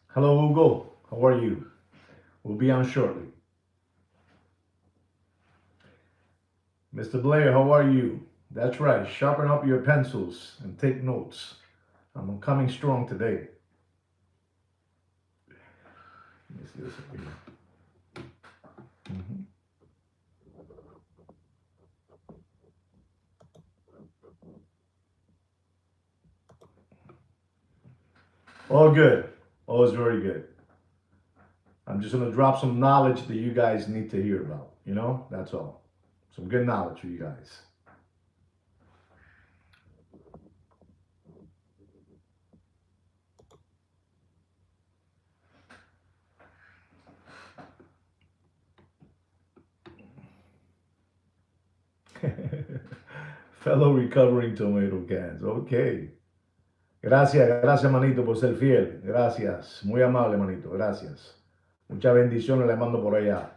Hello, Hugo. How are you? We'll be on shortly. Mr. Blair, how are you? That's right. Sharpen up your pencils and take notes. I'm coming strong today. Let me see this up here. Mhm. All good. All is very good. I'm just gonna drop some knowledge that you guys need to hear about. That's all. Some good knowledge for you guys. Fellow recovering tomato cans. Okay. Gracias, gracias, manito, por ser fiel. Gracias. Muy amable, manito. Gracias. Muchas bendiciones le mando por allá,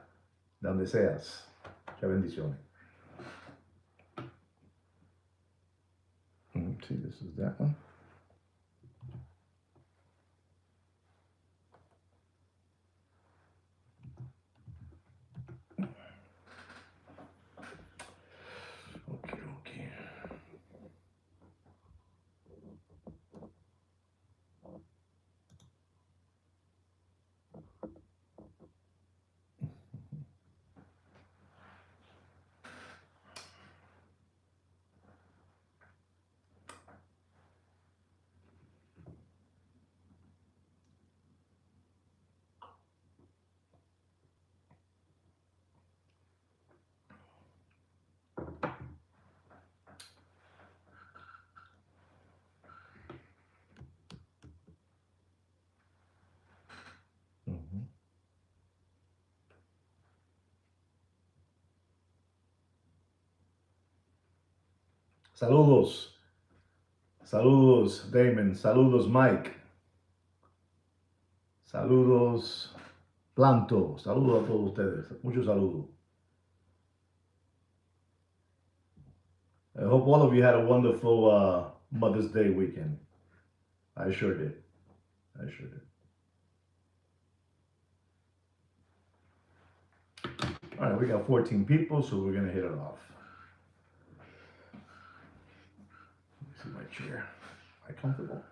de donde seas. Muchas bendiciones. See, this is that one. Okay, okay. Mhm. Saludos. Saludos, Damon. Saludos, Mike. Saludos, Planto. Saludos a todos ustedes. Muchos saludos. I hope all of you had a wonderful Mother's Day weekend. I sure did. I sure did. All right, we got 14 people, so we're going to hit it off. Let me see my chair. Am I comfortable?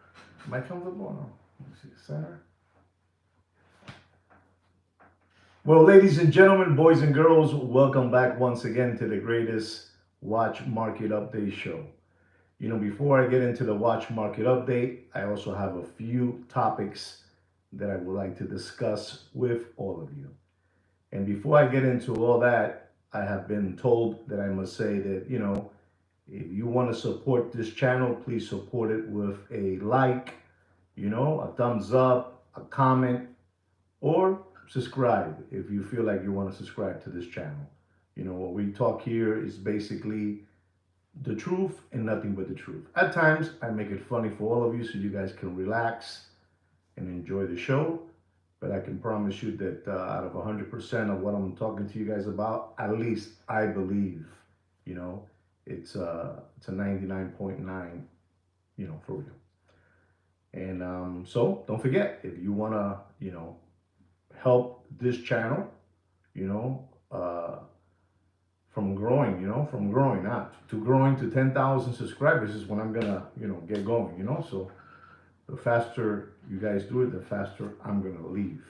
Am I comfortable or no? Let me see the center. Well, ladies and gentlemen, boys and girls, welcome back once again to the greatest watch market update show. Before I get into the watch market update, I also have a few topics that I would like to discuss with all of you. And before I get into all that, I have been told that I must say that, if you want to support this channel, please support it with a like, a thumbs up, a comment, or subscribe if you feel like you want to subscribe to this channel. What we talk here is basically the truth and nothing but the truth. At times, I make it funny for all of you so you guys can relax and enjoy the show. But I can promise you that out of 100% of what I'm talking to you guys about, at least I believe, you know, it's a 99.9, for real. And so don't forget, if you want to, help this channel, you know, from growing, not to growing to 10,000 subscribers is when I'm gonna, get going. So the faster you guys do it, the faster I'm gonna leave.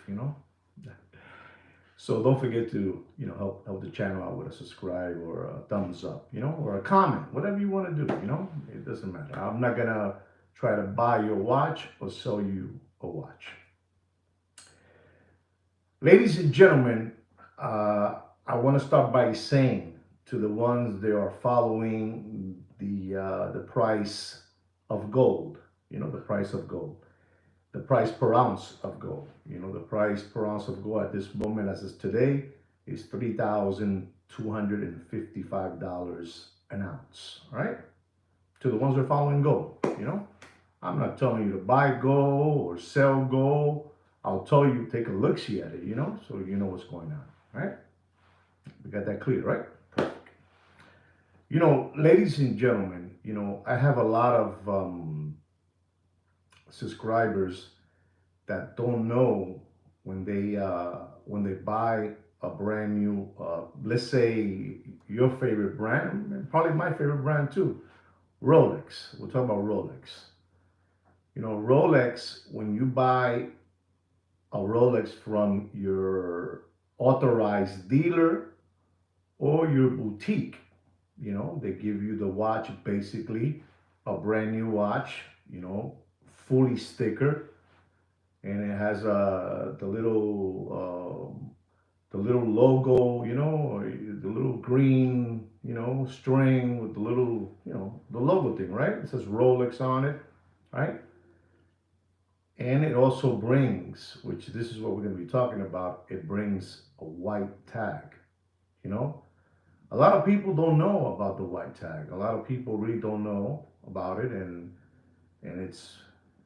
So don't forget to, help the channel out with a subscribe or a thumbs up, or a comment, whatever you want to do. It doesn't matter. I'm not gonna try to buy your watch or sell you a watch. Ladies and gentlemen, I want to start by saying to the ones that are following the price of gold, the price of gold, the price per ounce of gold. The price per ounce of gold at this moment, as is today, is $3,255 an ounce. All right. To the ones that are following gold, I'm not telling you to buy gold or sell gold. I'll tell you, take a look see at it, so you know what's going on. All right. We got that clear, right? Perfect. Ladies and gentlemen, I have a lot of subscribers that don't know when they buy a brand new, let's say your favorite brand, and probably my favorite brand too, Rolex. We'll talk about Rolex. Rolex, when you buy a Rolex from your authorized dealer or your boutique, they give you the watch, basically a brand new watch, fully sticker, and it has the little logo, or the little green, string with the little, the logo thing, right? It says Rolex on it, right? And it also brings, which this is what we're going to be talking about, it brings a white tag, you know? A lot of people don't know about the white tag. A lot of people really don't know about it, and it's,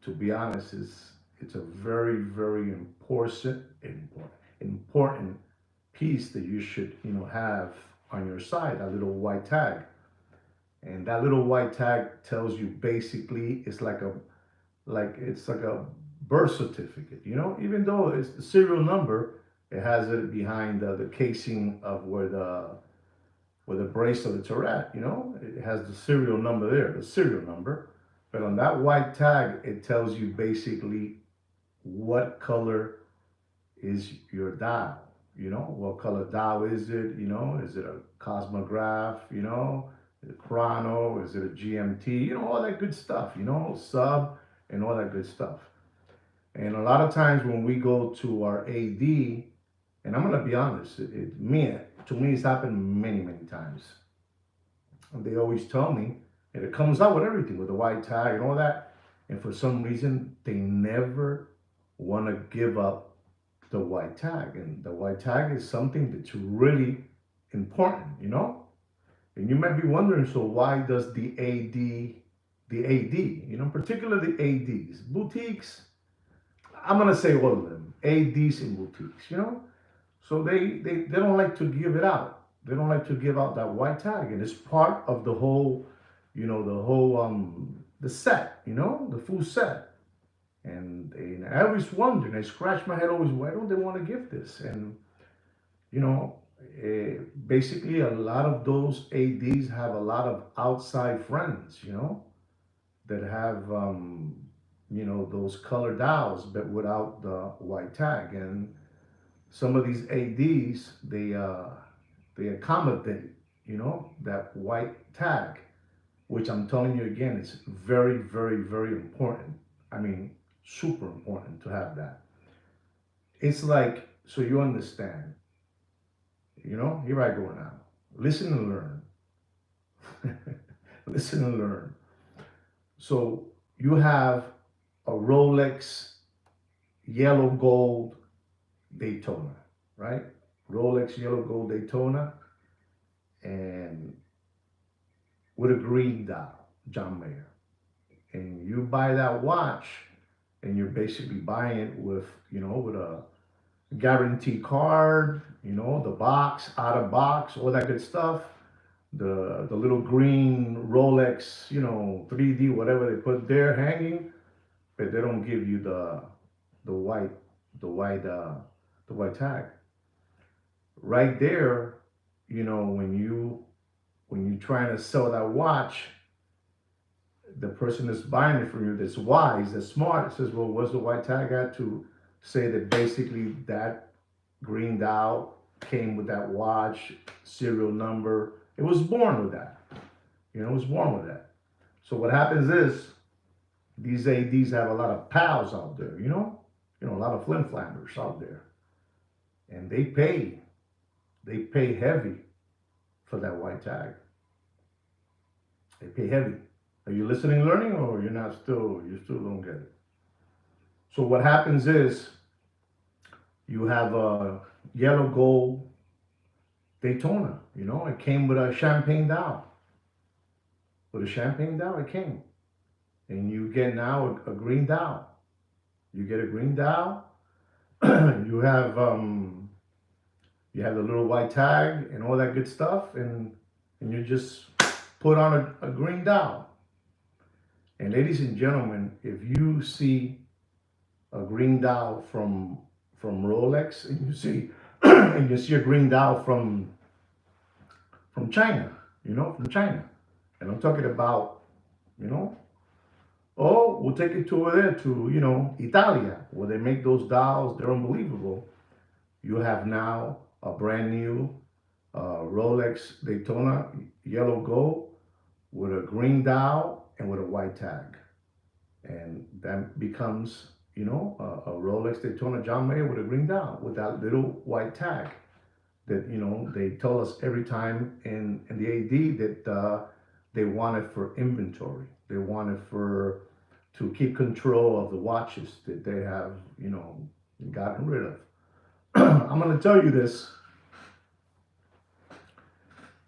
to be honest, it's a very, very important piece that you should, have on your side, that little white tag. And that little white tag tells you, basically, it's like a birth certificate, even though it's the serial number, it has it behind the casing of where the bracelets are at, it has the serial number there, the serial number. But on that white tag, it tells you basically what color is your dial, what color dial is it a Cosmograph, is it Chrono, is it a GMT, all that good stuff, sub, and all that good stuff. And a lot of times when we go to our AD, and I'm gonna be honest, to me, it's happened many, many times. And they always tell me, and it comes out with everything, with the white tag and all that. And for some reason, they never want to give up the white tag. And the white tag is something that's really important, And you might be wondering, so why does the AD, particularly ADs, boutiques, I'm gonna say all of them, ADs and boutiques, So they don't like to give it out. They don't like to give out that white tag, and it's part of the whole, the set, the full set. And I always wonder, and I scratch my head always, why don't they want to give this? And you know, basically a lot of those ADs have a lot of outside friends, that have those color dials, but without the white tag. And some of these ADs, they accommodate, that white tag, which I'm telling you again, is very, very, very important. I mean, super important to have that. It's like, so you understand, here I go now. Listen and learn. Listen and learn. So you have a Rolex yellow gold Daytona, right? Rolex yellow gold Daytona, and with a green dial, John Mayer. And you buy that watch, and you're basically buying it with a guarantee card, the box, out of box, all that good stuff. The little green Rolex, 3D, whatever they put there hanging, but they don't give you the white, the white, the white tag. Right there, when you trying to sell that watch, the person that's buying it from you, that's wise, that's smart, says, well, what's the white tag at, to say that basically that green dial came with that watch, serial number. It was born with that. It was born with that. So what happens is these ADs have a lot of pals out there, a lot of flim flammers out there. And they pay heavy for that white tag. They pay heavy. Are you listening, learning, or you still don't get it? So what happens is you have a yellow gold Daytona, it came with a champagne dial. With a champagne dial, it came. And you get now a green dial. You get a green dial. you have um you have the little white tag and all that good stuff, and you just put on a green dial. And ladies and gentlemen, if you see a green dial from Rolex, and you see and you see a green dial from China, from China, and I'm talking about, you know, oh, we'll take it to over there to, Italia, where they make those dials. They're unbelievable. You have now a brand new Rolex Daytona yellow gold with a green dial and with a white tag. And that becomes, a Rolex Daytona John Mayer with a green dial with that little white tag that, they tell us every time in the AD that they want it for inventory. They want it for to keep control of the watches that they have, gotten rid of. I'm going to tell you this.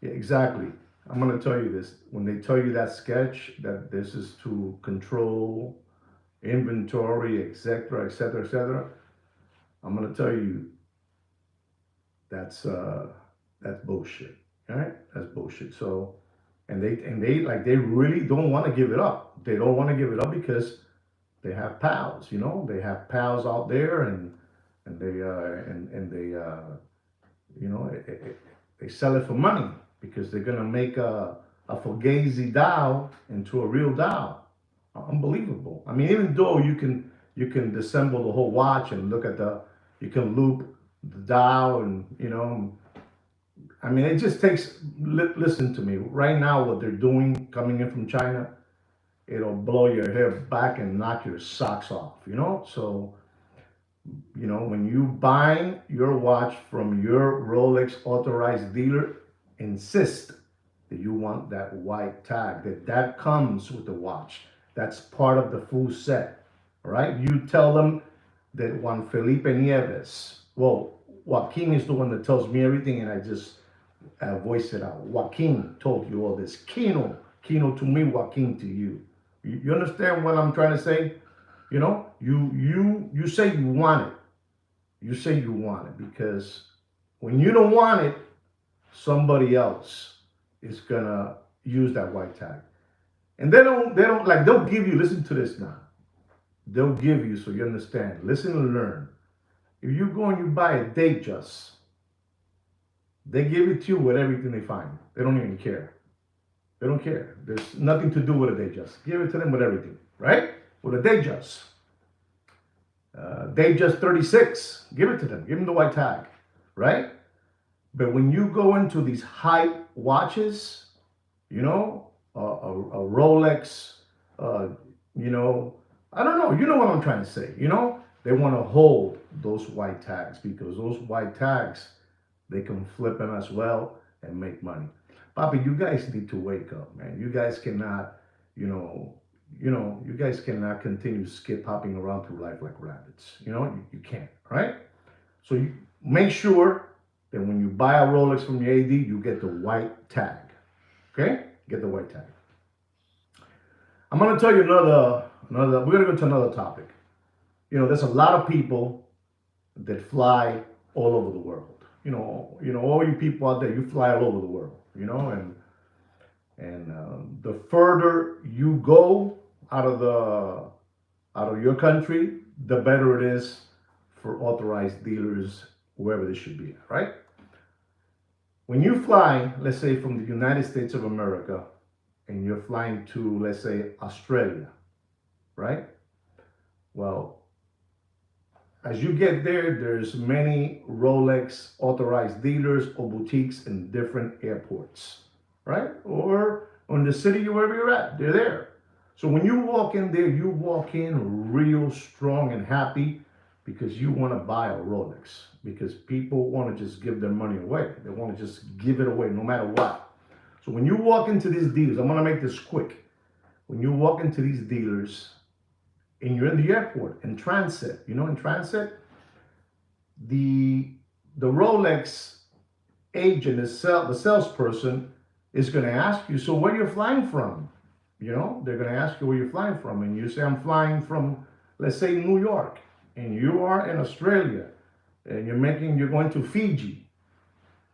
Yeah, exactly. I'm going to tell you this. When they tell you that sketch, that this is to control inventory, etc., etc., etc., I'm going to tell you that's bullshit. All right, that's bullshit. So, and they like they really don't want to give it up. They don't want to give it up because they have pals. They have pals out there, and they and they you know it, it, they sell it for money because they're gonna make a fugazi dial into a real dial. Unbelievable. I mean, even though you can disassemble the whole watch and look at you can loop the dial, and I mean, it just takes. Listen to me. Right now, what they're doing coming in from China, it'll blow your hair back and knock your socks off. So when you buy your watch from your Rolex authorized dealer, insist that you want that white tag. That comes with the watch. That's part of the full set. All right. You tell them that Juan Felipe Nieves. Well, Joaquin is the one that tells me everything, and I just voice it out. Joaquin told you all this. Kino to me, Joaquin to you. You understand what I'm trying to say? You say you want it. You say you want it because when you don't want it, somebody else is gonna use that white tag. And they don't like they'll give you, listen to this now. They'll give you so you understand. Listen and learn. If you go and you buy a Datejust, they give it to you with everything they find. They don't even care. They don't care. There's nothing to do with a Datejust. Give it to them with everything, right? With a Datejust. Datejust 36, give it to them. Give them the white tag, right? But when you go into these high watches, a Rolex, I don't know. You know what I'm trying to say. They want to hold those white tags because those white tags, they can flip them as well and make money. Bobby, you guys need to wake up, man. You guys cannot, you guys cannot continue skip hopping around through life like rabbits. You can't, right? So you make sure that when you buy a Rolex from the AD, you get the white tag. Okay? Get the white tag. I'm gonna tell you another. We're gonna go to another topic. There's a lot of people that fly all over the world. All you people out there, you fly all over the world. And the further you go out of your country, the better it is for authorized dealers wherever they should be. Right? When you fly, let's say from the United States of America, and you're flying to, let's say, Australia, right? Well, as you get there, there's many Rolex authorized dealers or boutiques in different airports, right? Or in the city, wherever you're at, they're there. So when you walk in there, you walk in real strong and happy because you want to buy a Rolex. Because people want to just give their money away. They want to just give it away no matter what. So when you walk into these dealers, I'm going to make this quick. When you walk into these dealers and you're in the airport, in transit, in transit, the Rolex agent, the salesperson is going to ask you, so where you're flying from? They're going to ask you where you're flying from. And you say, I'm flying from, let's say, New York. And you are in Australia. And you're going to Fiji.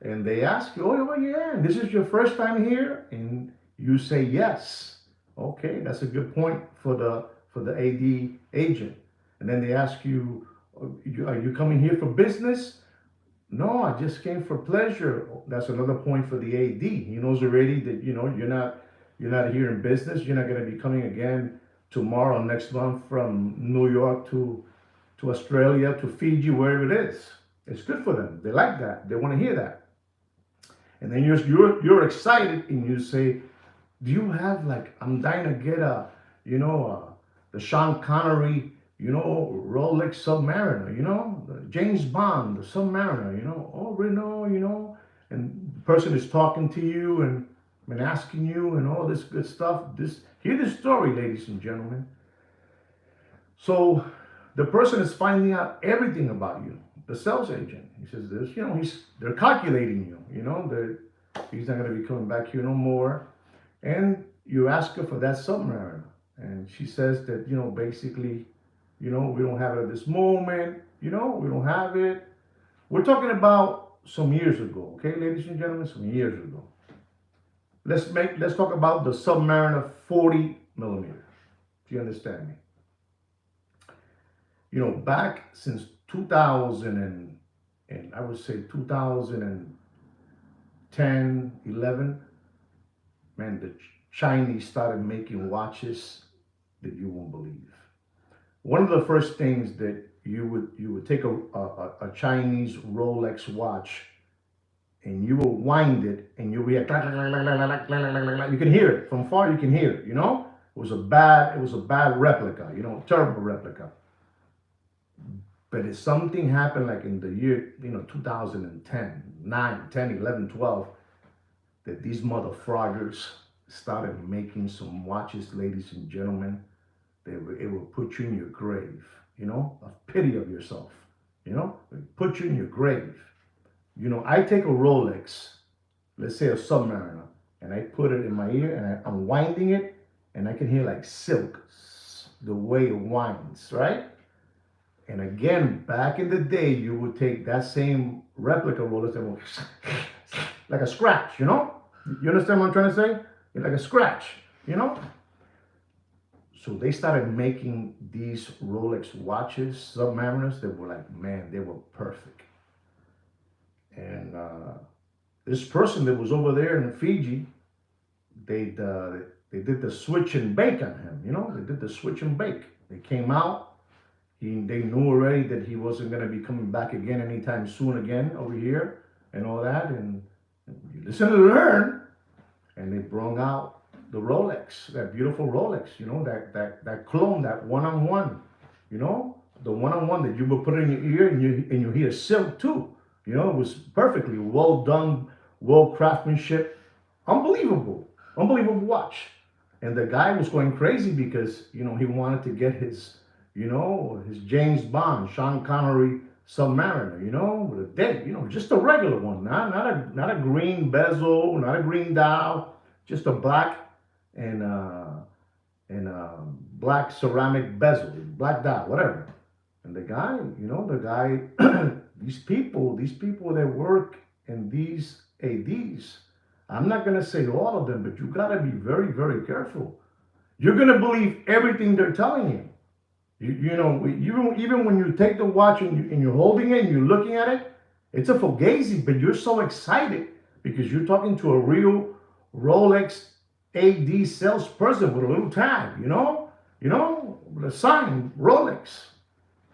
And they ask you, oh, yeah, this is your first time here? And you say yes. Okay, that's a good point for the AD agent. And then they ask you, are you coming here for business? No, I just came for pleasure. That's another point for the AD. He knows already that you're not here in business. You're not going to be coming again tomorrow, next month from New York to Australia, to Fiji, wherever it is. It's good for them. They like that. They want to hear that. And then you're excited and you say, do you have, like, I'm dying to get the Sean Connery, Rolex Submariner, the James Bond, the Submariner, oh, Renault, and the person is talking to you and asking you and all this good stuff. Hear this story, ladies and gentlemen. So the person is finding out everything about you, the sales agent. He says this, they're calculating you, he's not going to be coming back here no more. And you ask her for that Submariner, and she says that, basically, we don't have it at this moment, we don't have it. We're talking about some years ago, okay, ladies and gentlemen, some years ago. Let's talk about the Submariner 40 millimeter. Do you understand me? Back since 2000 and I would say 2010, 11, man, the Chinese started making watches that you won't believe. One of the first things that you would take a Chinese Rolex watch and you will wind it and you'll be like, you can hear it from far. You can hear it. It was a bad replica. Terrible replica. But if something happened like in the year 2010, 9, 10, 11, 12, that these mother froggers started making some watches, ladies and gentlemen, it will put you in your grave, a pity of yourself, put you in your grave. I take a Rolex, let's say a Submariner, and I put it in my ear and I'm winding it and I can hear like silk, the way it winds, right? And again, back in the day, you would take that same replica Rolex and would like a scratch, You understand what I'm trying to say? It's like a scratch, you know? So they started making these Rolex watches, Submariners, that were like, man, they were perfect. And this person that was over there in Fiji, they did the switch and bake on him, They did the switch and bake. They came out. They knew already that he wasn't going to be coming back again anytime soon again over here and all that. And you listen to learn. And they brought out the Rolex, that beautiful Rolex, that clone, that one-on-one, the one-on-one that you would put in your ear and you hear silk too. It was perfectly well done, well craftsmanship, unbelievable watch. And the guy was going crazy because he wanted to get his James Bond, Sean Connery Submariner, with a date, just a regular one, not a green bezel, not a green dial, just a black and black ceramic bezel, black dial, whatever. And the guy, these people that work in these ADs, I'm not gonna say all of them, but you gotta be very, very careful. You're gonna believe everything they're telling you. Even when you take the watch and you're holding it and you're looking at it, it's a Fugazi, but you're so excited because you're talking to a real Rolex AD salesperson with a little tag, with a sign, Rolex.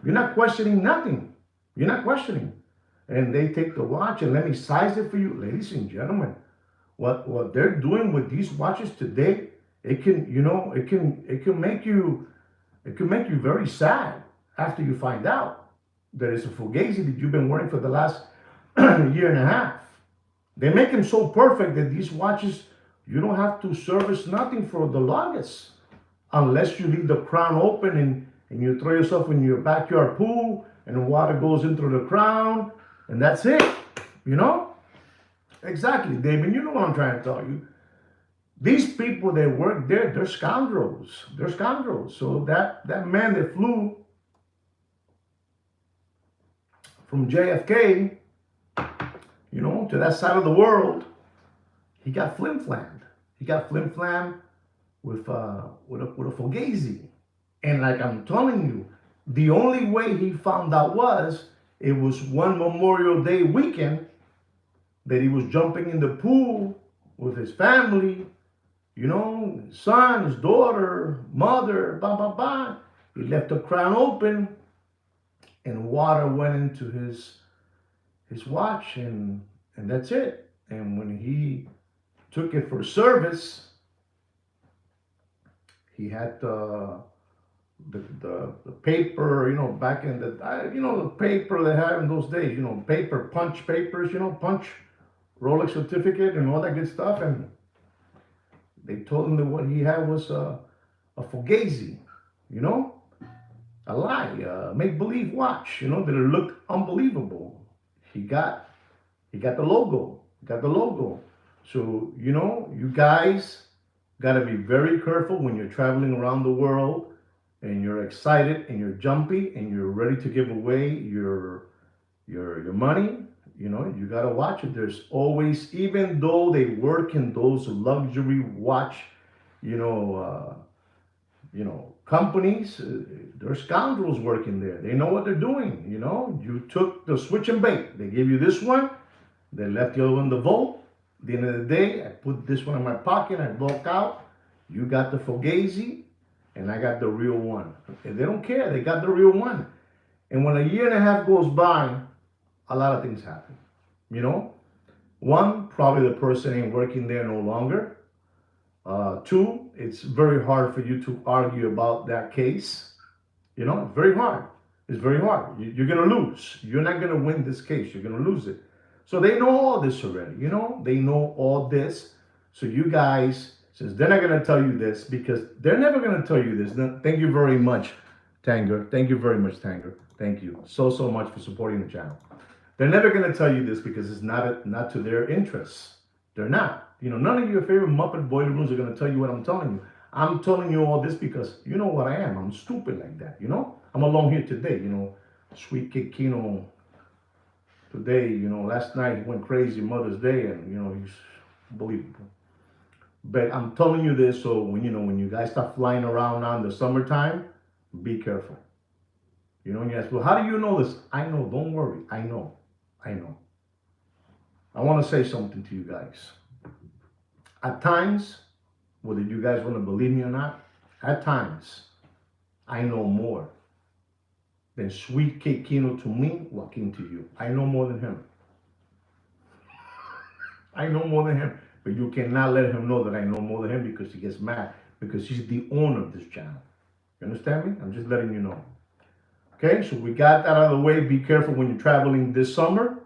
You're not questioning nothing. You're not questioning. And they take the watch and let me size it for you, ladies and gentlemen. What they're doing with these watches today, it can make you very sad after you find out that it's a Fugazi that you've been wearing for the last year and a half. They make them so perfect that these watches, you don't have to service nothing for the longest, unless you leave the crown open and you throw yourself in your backyard pool and the water goes into the crown, and that's it, Exactly, David, you know what I'm trying to tell you. These people that work there, they're scoundrels. They're scoundrels. So that man that flew from JFK, to that side of the world, he got flim-flammed. He got flim-flammed with a fugazi. And like I'm telling you, the only way he found out was it was one Memorial Day weekend that he was jumping in the pool with his family, his son, his daughter, mother, blah blah blah. He left the crown open, and water went into his watch, and that's it. And when he took it for service, he had the paper, back in the paper they had in those days, paper punch papers, punch Rolex certificate and all that good stuff. And they told him that what he had was a fugazi, you know, a lie, make believe watch, that it looked unbelievable. He got he got the logo, got the logo. So you guys got to be very careful when you're traveling around the world and you're excited and you're jumpy and you're ready to give away your money. You gotta watch it. There's always, even though they work in those luxury watch, you know, companies, there's scoundrels working there. They know what they're doing. You took the switch and bait. They gave you this one. They left the other one in the vault. At the end of the day, I put this one in my pocket. I walk out. You got the Fugazi, and I got the real one. And they don't care. They got the real one. And when a year and a half goes by, a lot of things happen. One, probably the person ain't working there no longer. Two, it's very hard for you to argue about that case. It's very hard. It's very hard. You're going to lose. You're not going to win this case. You're going to lose it. So they know all this already. They know all this. So you guys, since they're not going to tell you this, because they're never going to tell you this. Thank you very much, Tanger. Thank you very much, Tanger. Thank you so much for supporting the channel. They're never going to tell you this because it's not to their interests. They're not. None of your favorite Muppet boiler rooms are going to tell you what I'm telling you. I'm telling you all this because you know what I am. I'm stupid like that. I'm alone here today. Sweet Kid Kino today. Last night he went crazy Mother's Day, and he's unbelievable. But I'm telling you this so when you guys start flying around now in the summertime, be careful. And you ask, well, how do you know this? I know. Don't worry. I know. I want to say something to you guys. At times, whether you guys want to believe me or not, at times, I know more than Sweet Kid Kino to me, Joaquin to you. I know more than him. I know more than him. But you cannot let him know that I know more than him because he gets mad. Because he's the owner of this channel. You understand me? I'm just letting you know. Okay, so we got that out of the way. Be careful when you're traveling this summer.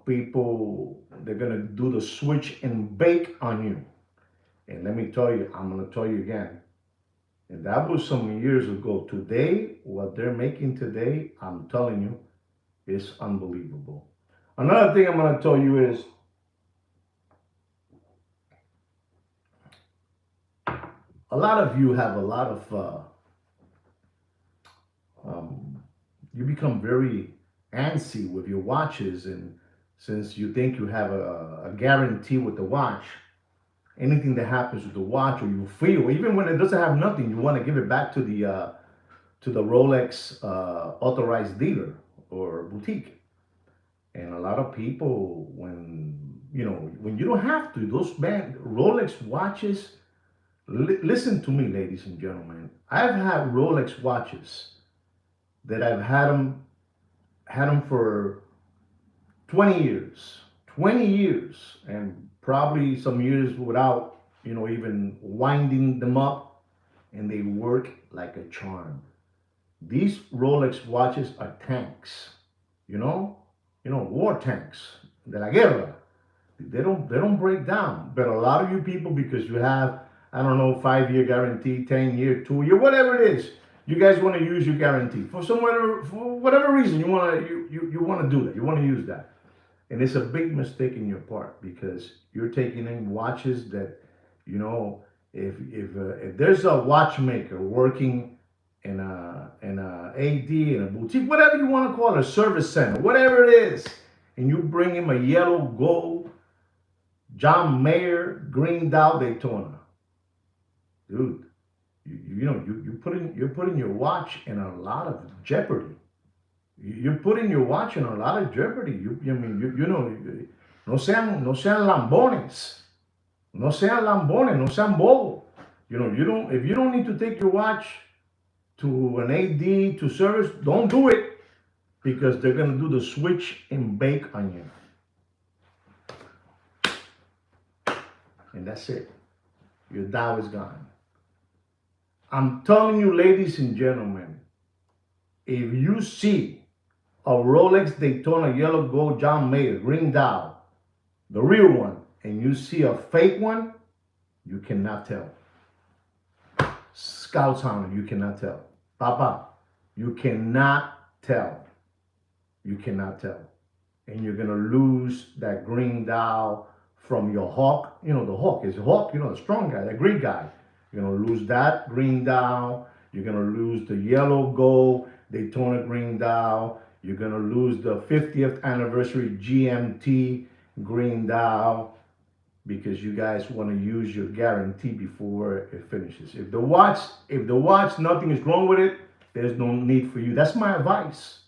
People, they're going to do the switch and bake on you. And let me tell you, I'm going to tell you again. And that was some years ago. Today, what they're making today, I'm telling you, is unbelievable. Another thing I'm going to tell you is, a lot of you have a lot of, you become very antsy with your watches, and since you think you have a guarantee with the watch, anything that happens with the watch, or you feel, even when it doesn't have nothing, you want to give it back to the Rolex authorized dealer or boutique. And a lot of people, when you don't have to, those Rolex watches, listen to me, ladies and gentlemen, I've had Rolex watches that I've had them for 20 years, and probably some years without, even winding them up, and they work like a charm. These Rolex watches are tanks, war tanks, de la guerra. They don't break down. But a lot of you people, because you have, I don't know, 5-year guarantee, 10-year, 2-year, whatever it is, you guys want to use your guarantee for whatever reason you want to you want to do that. You want to use that, and it's a big mistake in your part because you're taking in watches that, if there's a watchmaker working in a AD, in a boutique, whatever you want to call it, a service center, whatever it is, and you bring him a yellow gold John Mayer green Dow Daytona, dude, you're putting your watch in a lot of jeopardy. You're putting your watch in a lot of jeopardy. No sean lambones, no sean bobo. You don't if you don't need to take your watch to an AD to service, don't do it because they're gonna do the switch and bake on you, and that's it. Your Dow is gone. I'm telling you, ladies and gentlemen, if you see a Rolex Daytona yellow gold John Mayer green dial, the real one, and you see a fake one, you cannot tell. Scouts on it, you cannot tell. Papa, you cannot tell. You cannot tell. And you're gonna lose that green dial from your hawk. The hawk is a hawk, the strong guy, that green guy. You're gonna lose that green dial. You're gonna lose the yellow gold Daytona green dial. You're gonna lose the 50th anniversary GMT green dial because you guys want to use your guarantee before it finishes. If the watch, nothing is wrong with it, there's no need for you. That's my advice.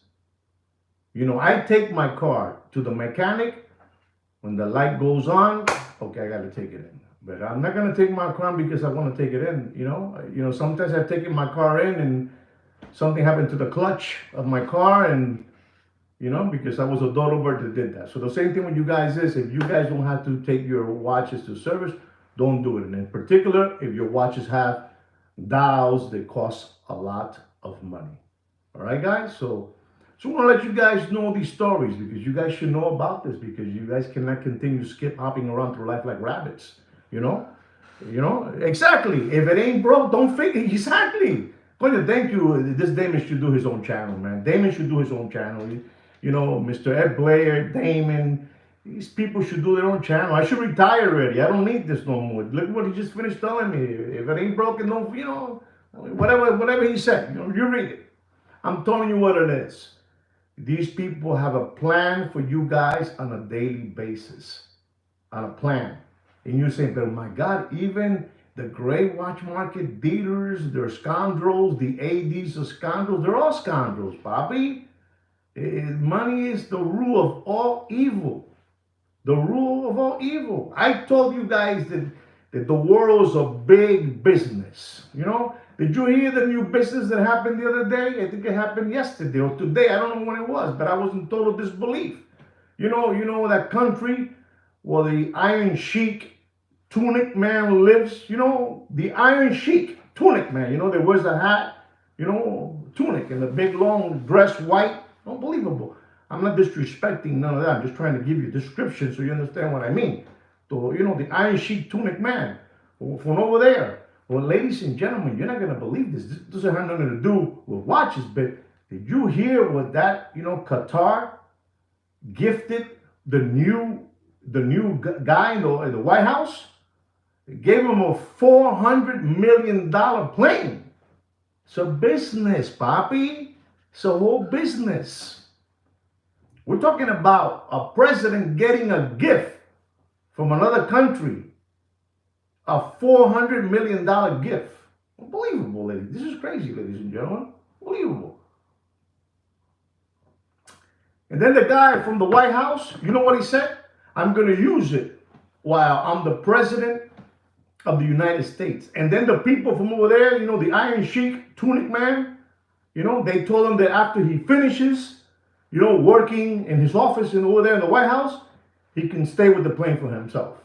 I take my car to the mechanic when the light goes on. Okay, I got to take it in. But I'm not gonna take my car because I want to take it in. Sometimes I've taken my car in and something happened to the clutch of my car, and because I was a dodo bird that did that. So the same thing with you guys is, if you guys don't have to take your watches to service, don't do it. And in particular, if your watches have dials that cost a lot of money. All right, guys. So I want to let you guys know these stories because you guys should know about this because you guys cannot continue to skip hopping around through life like rabbits. Exactly. If it ain't broke, don't fix it. Exactly. But thank you. This Damon should do his own channel, man. Damon should do his own channel. Mr. Ed Blair, Damon, these people should do their own channel. I should retire already. I don't need this no more. Look what he just finished telling me. If it ain't broken, don't, whatever he said, you read it. I'm telling you what it is. These people have a plan for you guys on a daily basis. On a plan. And you say, but my God, even the gray watch market dealers, they're scoundrels. The ADs are scoundrels. They're all scoundrels, Bobby. Money is the rule of all evil. The rule of all evil. I told you guys that the world is a big business. Did you hear the new business that happened the other day? I think it happened yesterday or today. I don't know when it was, but I was in total disbelief. You know that country where the Iron Sheik tunic man lives? The Iron Sheik tunic man. That wears the hat, tunic and the big long dress white. Unbelievable. I'm not disrespecting none of that. I'm just trying to give you a description so you understand what I mean. So, the Iron Sheik tunic man from over there. Well, ladies and gentlemen, you're not going to believe this. This doesn't have nothing to do with watches, but did you hear what that, Qatar gifted the new guy in the White House? They gave him a $400 million plane. It's a business, Papi. It's a whole business. We're talking about a president getting a gift from another country. A $400 million gift. Unbelievable, ladies. This is crazy, ladies and gentlemen. Unbelievable. And then the guy from the White House, you know what he said? I'm going to use it while I'm the president of the United States. And then the people from over there, the Iron Sheik tunic man, they told him that after he finishes, working in his office and over there in the White House, he can stay with the plane for himself.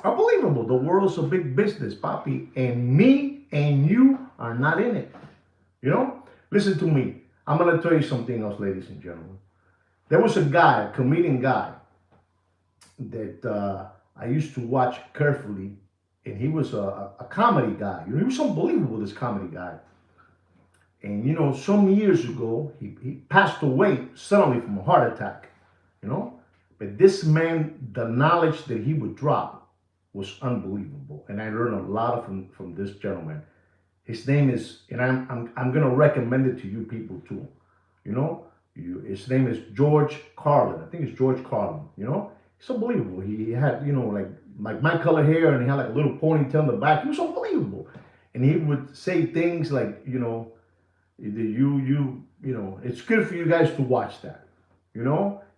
Unbelievable. The world's a big business, Papi, and me and you are not in it. Listen to me. I'm going to tell you something else, ladies and gentlemen. There was a guy, a comedian guy, that I used to watch carefully, and he was a comedy guy. He was unbelievable, this comedy guy. And, some years ago, he passed away suddenly from a heart attack, But this man, the knowledge that he would drop was unbelievable. And I learned a lot from this gentleman. His name is, and I'm going to recommend it to you people too. His name is George Carlin. I think it's George Carlin, It's unbelievable. He had, like my color hair, and he had like a little ponytail in the back. He was unbelievable. and he would say things like, it's good for you guys to watch that.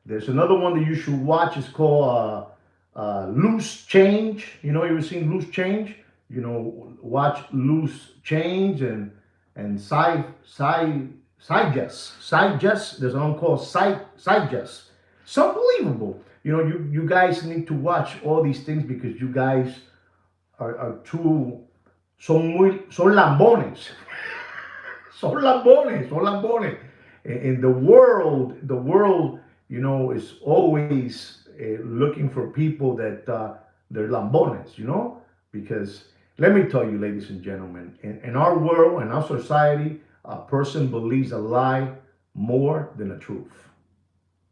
There's another one that you should watch. It's called Loose Change. You ever seen Loose Change? Watch Loose Change and Side Just. There's one called Side Just. It's unbelievable. You guys need to watch all these things because you guys are too son lambones. Son lambones. And the world, is always looking for people that they're lambones, because let me tell you, ladies and gentlemen, in our world, in our society, a person believes a lie more than a truth.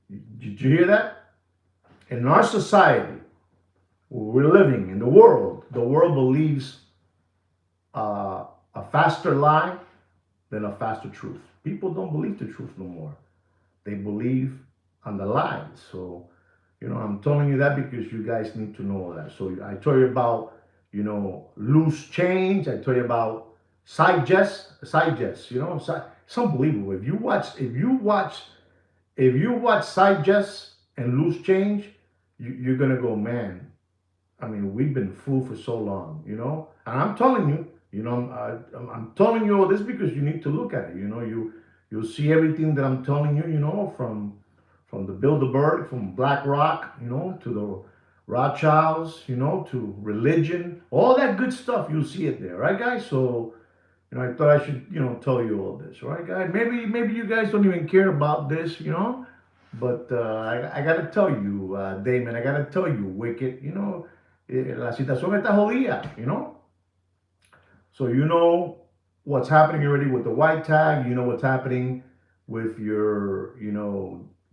Did you hear that? In our society, we're living in the world believes a faster lie than a faster truth. People don't believe the truth no more. They believe on the lies. So, I'm telling you that because you guys need to know that. So I told you about, Loose Change. I told you about Side Jest. It's unbelievable. If you watch Side Jest and Loose Change, you're gonna go, man. I mean, we've been fooled for so long, And I'm telling you, I'm telling you all this because you need to look at it. You'll see everything that I'm telling you. From the Bilderberg, from BlackRock, to the Rothschilds, to religion, all that good stuff. You'll see it there, right, guys? So, I thought I should, tell you all this, right, guys? Maybe you guys don't even care about this, but I gotta tell you, Damon, I gotta tell you, Wicked, la situación está jodida, So what's happening already with the white tag. You know what's happening with your,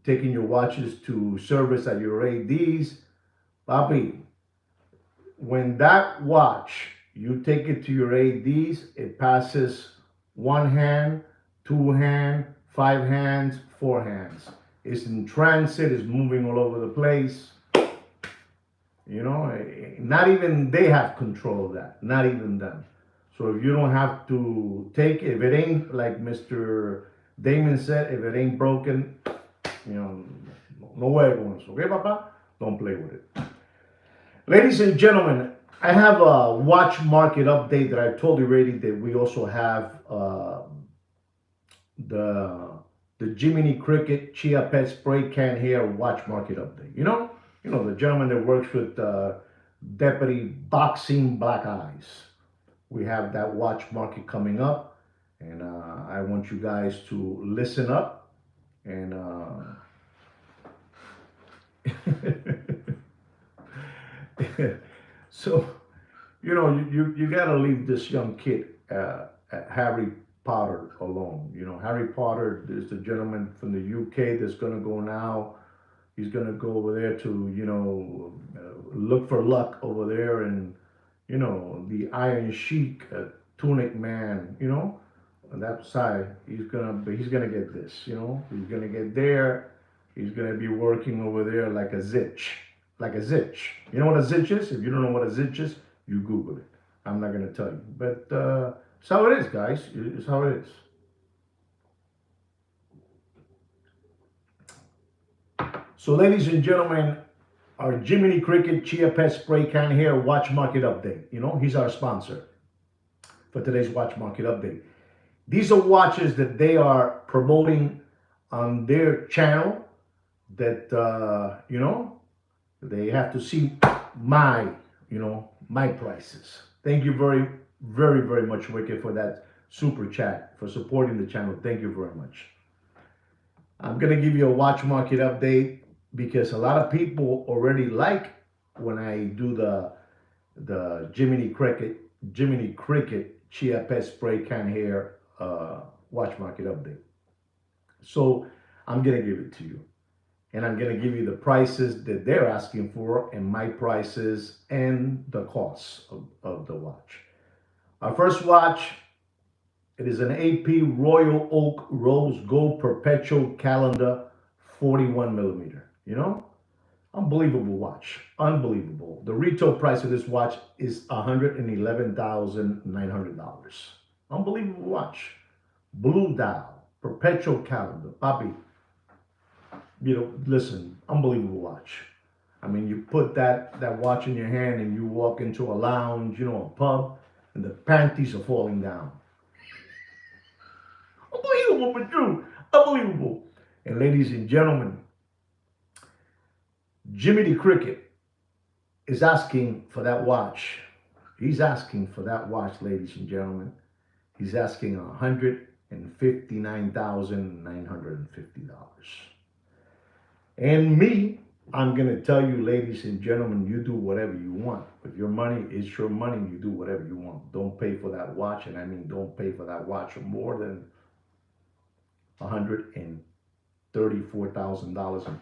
taking your watches to service at your ADs. Papi, when that watch, you take it to your ADs, it passes one hand, two hand, five hands, four hands. It's in transit, it's moving all over the place. Not even they have control of that, not even them. So if you don't have to take it, if it ain't like Mr. Damon said, if it ain't broken, no huevos. Okay, Papa? Don't play with it. Ladies and gentlemen, I have a watch market update that I told you already that we also have the Jiminy Cricket Chia Pet Spray Can Hair watch market update. The gentleman that works with Deputy Boxing Black Eyes. We have that watch market coming up, and I want you guys to listen up and so you gotta leave this young kid Harry Potter alone. Harry Potter is the gentleman from the UK that's gonna go now. He's gonna go over there to look for luck over there, and the Iron Sheik, Tunic Man, on that side, he's gonna get this, he's gonna get there, he's gonna be working over there like a zitch. You know what a zitch is? If you don't know what a zitch is, you Google it. I'm not gonna tell you, but it's how it is, guys. It's how it is. So, ladies and gentlemen, our Jiminy Cricket Chia Pet Spray Can Hair Watch Market Update. He's our sponsor for today's Watch Market Update. These are watches that they are promoting on their channel that, they have to see my prices. Thank you very, very, very much, Wicked, for that super chat, for supporting the channel. Thank you very much. I'm going to give you a watch market update because a lot of people already like when I do the Jiminy Cricket Chia Pet Spray Can Hair watch market update. So I'm gonna give it to you, and I'm gonna give you the prices that they're asking for, and my prices, and the costs of the watch. Our first watch, it is an AP Royal Oak Rose Gold Perpetual Calendar 41 millimeter. Unbelievable watch. Unbelievable. The retail price of this watch is $111,900. Unbelievable watch. Blue dial, perpetual calendar. Bobby, listen, unbelievable watch. I mean, you put that watch in your hand and you walk into a lounge, a pub, and the panties are falling down. Unbelievable, but true. Unbelievable. And ladies and gentlemen, Jimmy the Cricket is asking for that watch. He's asking for that watch, ladies and gentlemen. He's asking $159,950. And me, I'm going to tell you, ladies and gentlemen, you do whatever you want. But your money is your money. You do whatever you want. Don't pay for that watch. And I mean, don't pay for that watch more than $134,000.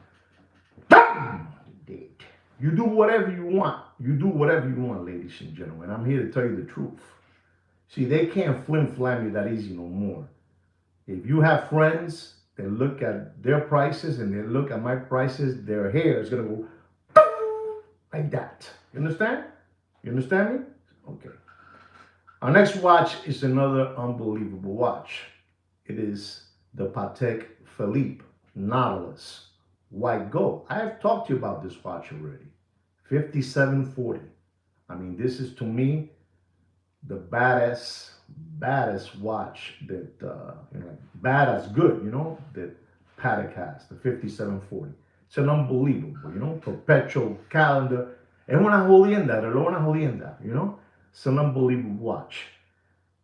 You do whatever you want. You do whatever you want, ladies and gentlemen. I'm here to tell you the truth. See, they can't flim-flam you that easy no more. If you have friends that look at their prices and they look at my prices, their hair is going to go like that. You understand? You understand me? Okay. Our next watch is another unbelievable watch. It is the Patek Philippe Nautilus White Gold. I have talked to you about this watch already. 5740. I mean, this is to me the baddest watch that badass good, that Patek has, the 5740. It's an unbelievable, perpetual calendar. Es una jodienda, reloj una jodienda, It's an unbelievable watch.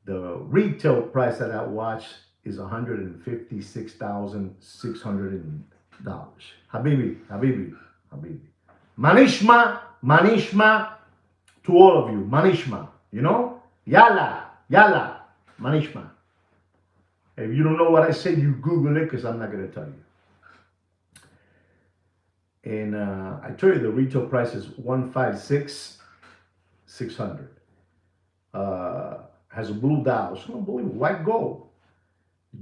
The retail price of that watch is $156,600. Habibi. Manishma to all of you. Manishma, Yalla, Manishma. If you don't know what I say, you Google it because I'm not going to tell you. And I told you the retail price is $156,600. Has a blue dial. It's unbelievable. White gold.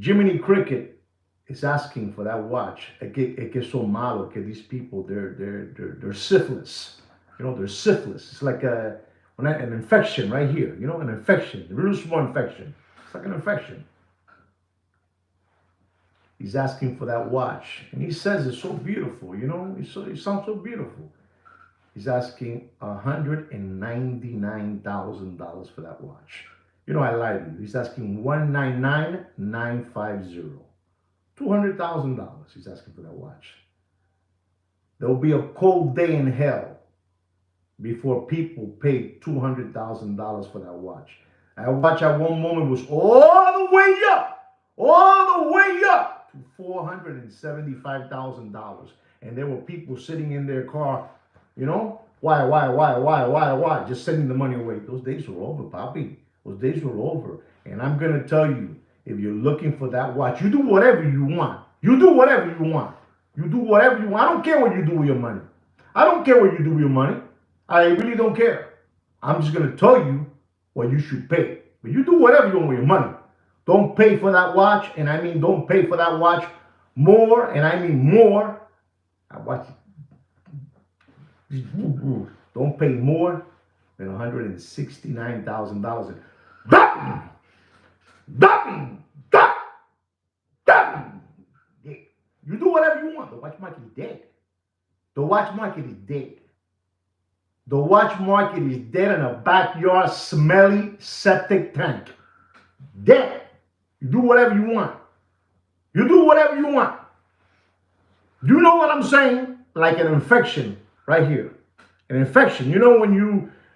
Jiminy Cricket is asking for that watch. Es que son malo que these people, they're syphilis. They're syphilis. It's like an infection right here. An infection. A real small infection. It's like an infection. He's asking for that watch. And he says it's so beautiful, It sounds so beautiful. He's asking $199,000 for that watch. I lied to you. He's asking $199,950. $200,000 he's asking for that watch. There will be a cold day in hell before people pay $200,000 for that watch. That watch at one moment was all the way up to $475,000. And there were people sitting in their car, why? Just sending the money away. Those days were over, Papi. Those days were over. And I'm going to tell you, if you're looking for that watch, you do whatever you want. I don't care what you do with your money. I really don't care. I'm just going to tell you what you should pay. But you do whatever you want with your money. Don't pay for that watch. And I mean, don't pay for that watch more. And I mean more. Don't pay more than $169,000. You do whatever you want. The watch market is dead. The watch market is dead in a backyard, smelly septic tank. Dead. You do whatever you want. You know what I'm saying? Like an infection right here. An infection. When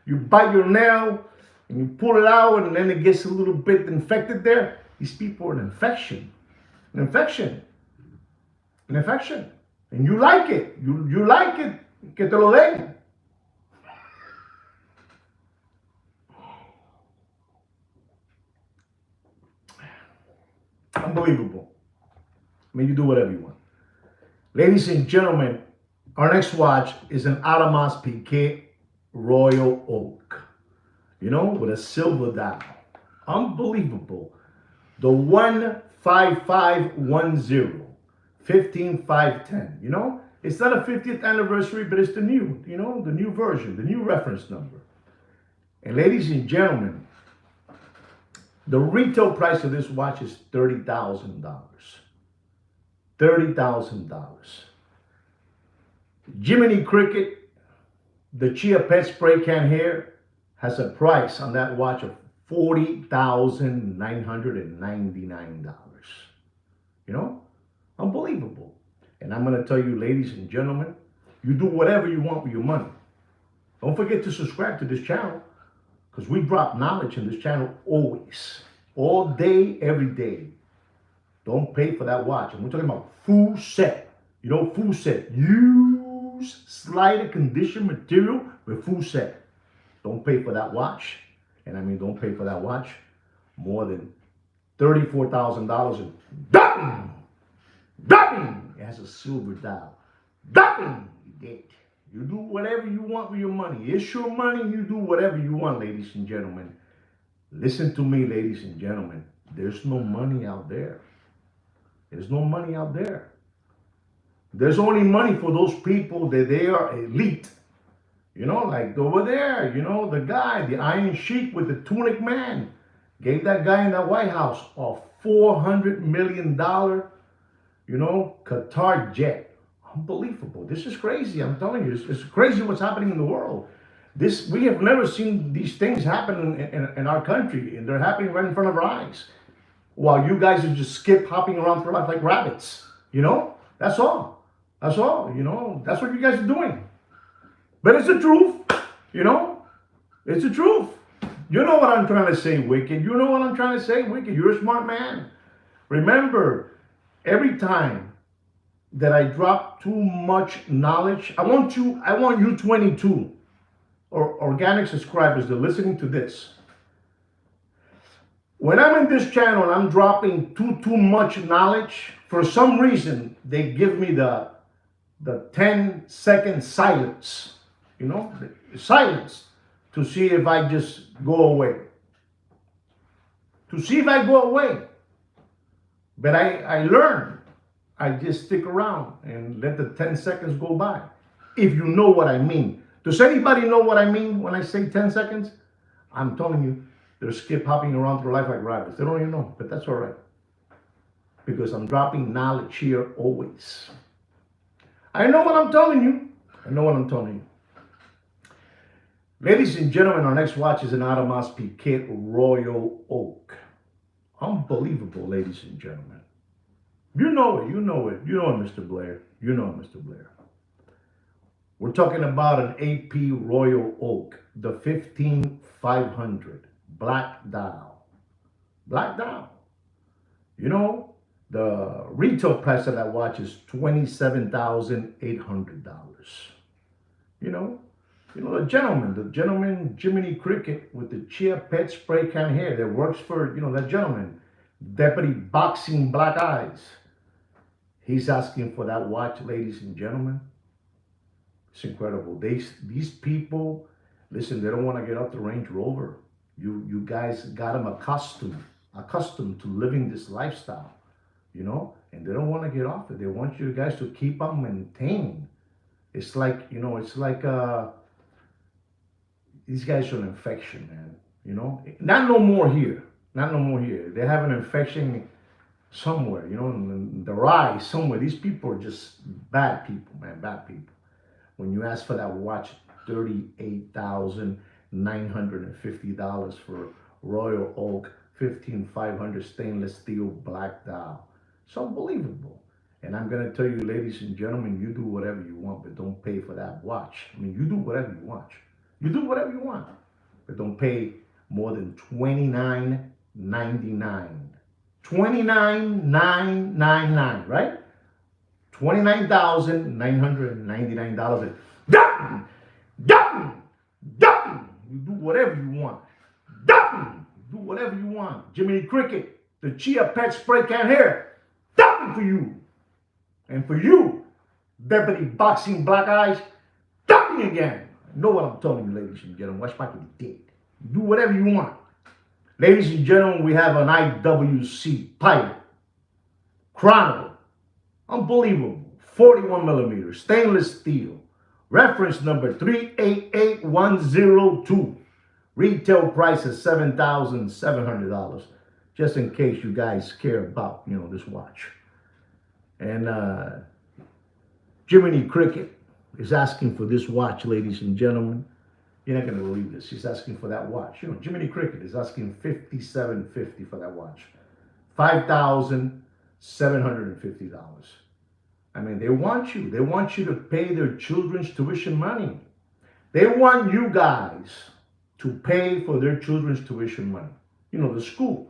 you bite your nail and you pull it out and then it gets a little bit infected there? These people are an infection. And you like it. You like it. Que te lo den. Unbelievable. I mean, you do whatever you want. Ladies and gentlemen, our next watch is an Audemars Piguet Royal Oak. With a silver dial. Unbelievable. The 15510. 15510. It's not a 50th anniversary, but it's the new, the new version, the new reference number. And ladies and gentlemen, the retail price of this watch is $30,000. $30,000. Jiminy Cricket, the Chia Pet Spray Can Hair, has a price on that watch of $40,999. Unbelievable. And I'm going to tell you, ladies and gentlemen, you do whatever you want with your money. Don't forget to subscribe to this channel, because we drop knowledge in this channel always. All day, every day. Don't pay for that watch. And we're talking about full set. Full set. Use slider condition material with full set. Don't pay for that watch. And I mean, don't pay for that watch more than $34,000. And ducking! It has a silver dial. Ducking! You did. You do whatever you want with your money. It's your money. You do whatever you want, ladies and gentlemen. Listen to me, ladies and gentlemen. There's no money out there. There's no money out there. There's only money for those people that they are elite. Like over there, the guy, the Iron Sheik with the tunic man, gave that guy in that White House a $400 million, Qatar jet. Unbelievable. This is crazy. I'm telling you, it's crazy what's happening in the world. We have never seen these things happen in our country, and they're happening right in front of our eyes. While you guys are just hopping around for life like rabbits. That's all. That's all. That's what you guys are doing. But it's the truth. It's the truth. You know what I'm trying to say, Wicked. You know what I'm trying to say, Wicked. You're a smart man. Remember, every time that I drop too much knowledge, I want you 22 or organic subscribers that are listening to this. When I'm in this channel and I'm dropping too much knowledge, for some reason they give me the 10-second silence, silence, to see if I just go away. To see if I go away. But I learn. I just stick around and let the 10 seconds go by. If you know what I mean. Does anybody know what I mean when I say 10 seconds? I'm telling you, they're hopping around through life like rabbits. They don't even know, but that's all right. Because I'm dropping knowledge here always. I know what I'm telling you. I know what I'm telling you. Ladies and gentlemen, our next watch is an Audemars Piguet Royal Oak. Unbelievable, ladies and gentlemen. You know it. You know it, Mr. Blair. You know it, Mr. Blair. We're talking about an AP Royal Oak, the 15500, black dial. Black dial. The retail price of that watch is $27,800. The gentleman Jiminy Cricket with the Chia Pet Spray Can Hair that works for, that gentleman, Deputy Boxing Black Eyes. He's asking for that watch, ladies and gentlemen. It's incredible. These people, listen, they don't want to get off the Range Rover. You guys got them accustomed to living this lifestyle, and they don't want to get off it. They want you guys to keep them maintained. It's like, these guys are an infection, man. Not no more here. Not no more here. They have an infection somewhere, in their eyes, somewhere. These people are just bad people, man, bad people. When you ask for that watch, $38,950 for Royal Oak, 15500 stainless steel black dial. It's unbelievable. And I'm going to tell you, ladies and gentlemen, you do whatever you want, but don't pay for that watch. I mean, you do whatever you want. You do whatever you want, but don't pay more than $29,999. $29,999, right? $29,999. Ducking! You do whatever you want. Ducking! Do whatever you want. Jiminy Cricket, the Chia Pet Spray Can Hair. Ducking for you. And for you, Deputy Boxing Black Eyes, ducking again. Know what I'm telling you, ladies and gentlemen. Watch Michael did. Do whatever you want. Ladies and gentlemen, we have an IWC pilot. Chrono. Unbelievable. 41 millimeters, stainless steel. Reference number 388102. Retail price is $7,700. Just in case you guys care about, this watch. And Jiminy Cricket is asking for this watch, ladies and gentlemen. You're not going to believe this. She's asking for that watch. Jiminy Cricket is asking $57.50 for that watch. $5,750. I mean, they want you. They want you to pay their children's tuition money. They want you guys to pay for their children's tuition money. The school,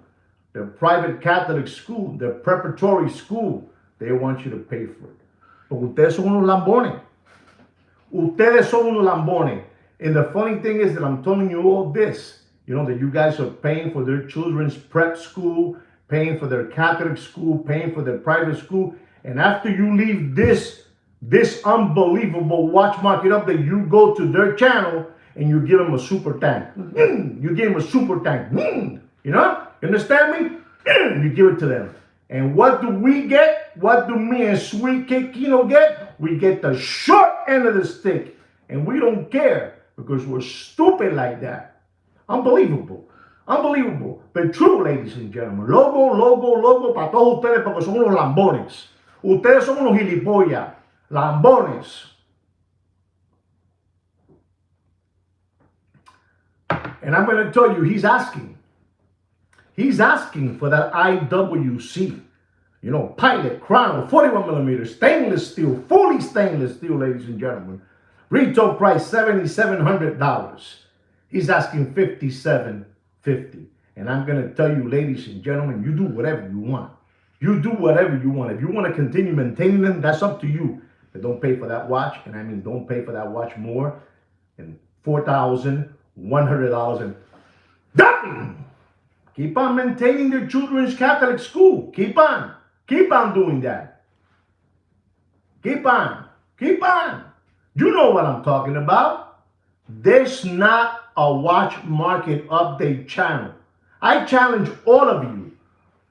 their private Catholic school, their preparatory school, they want you to pay for it. But ustedes son unos lambones. Ustedes son unos lambones. And the funny thing is that I'm telling you all this, that you guys are paying for their children's prep school, paying for their Catholic school, paying for their private school. And after you leave this unbelievable watch market update, you go to their channel and you give them a super tank. You give them a super tank. You understand me? You give it to them. And what do we get? What do me and Sweet Kikino get? We get the short end of the stick. And we don't care because we're stupid like that. Unbelievable. Unbelievable. But true, ladies and gentlemen. Logo para todos ustedes porque son unos lambones. Ustedes son unos gilipollas. Lambones. And I'm going to tell you, he's asking. He's asking for that IWC. Pilot, chrono, 41 millimeters, stainless steel, fully stainless steel, ladies and gentlemen. Retail price, $7,700. He's asking $57.50. And I'm going to tell you, ladies and gentlemen, you do whatever you want. You do whatever you want. If you want to continue maintaining them, that's up to you. But don't pay for that watch. And I mean, don't pay for that watch more than $4,100. And done! Keep on maintaining their children's Catholic school. Keep on doing that. Keep on. You know what I'm talking about. There's not a watch market update channel. I challenge all of you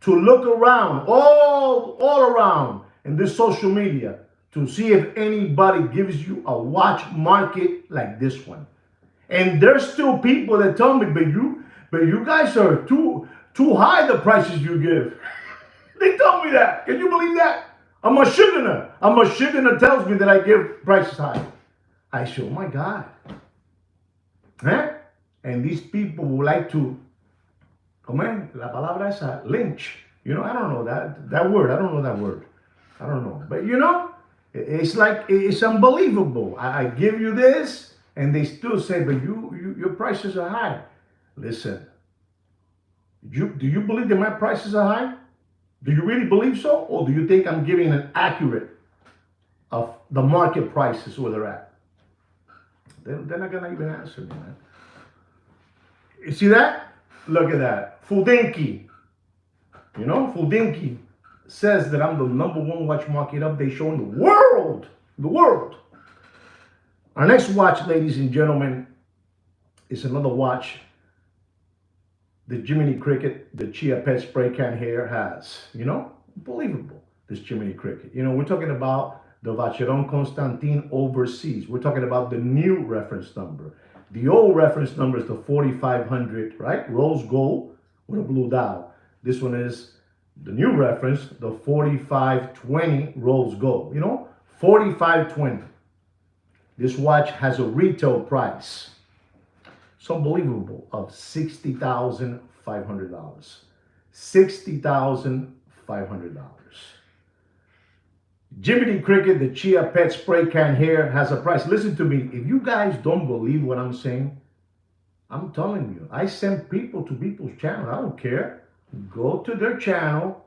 to look around, all around in this social media to see if anybody gives you a watch market like this one. And there's still people that tell me, but you guys are too high the prices you give. They tell me that. Can you believe that? I'm a shigana tells me that I give prices high. I say, oh my God. Huh? And these people would like to, la palabra esa, lynch. I don't know that word. I don't know that word. I don't know. But it's like, it's unbelievable. I give you this and they still say, but your prices are high. Listen, do you believe that my prices are high? Do you really believe so? Or do you think I'm giving an accurate of the market prices where they're at? They're not going to even answer me, man. You see that? Look at that. Fuldinki. Fuldinki says that I'm the #1 watch market update show in the world. Our next watch, ladies and gentlemen, is another watch the Jiminy Cricket, the Chia Pet spray can hair has. Unbelievable, this Jiminy Cricket. We're talking about the Vacheron Constantin overseas. We're talking about the new reference number. The old reference number is the 4500, right? Rose gold with a blue dial. This one is the new reference, the 4520 rose gold. 4520. This watch has a retail price, it's unbelievable, of $60,500. $60,500. Jiminy Cricket, the Chia Pet spray can hair has a price. Listen to me. If you guys don't believe what I'm saying, I'm telling you, I send people to people's channel. I don't care. Go to their channel,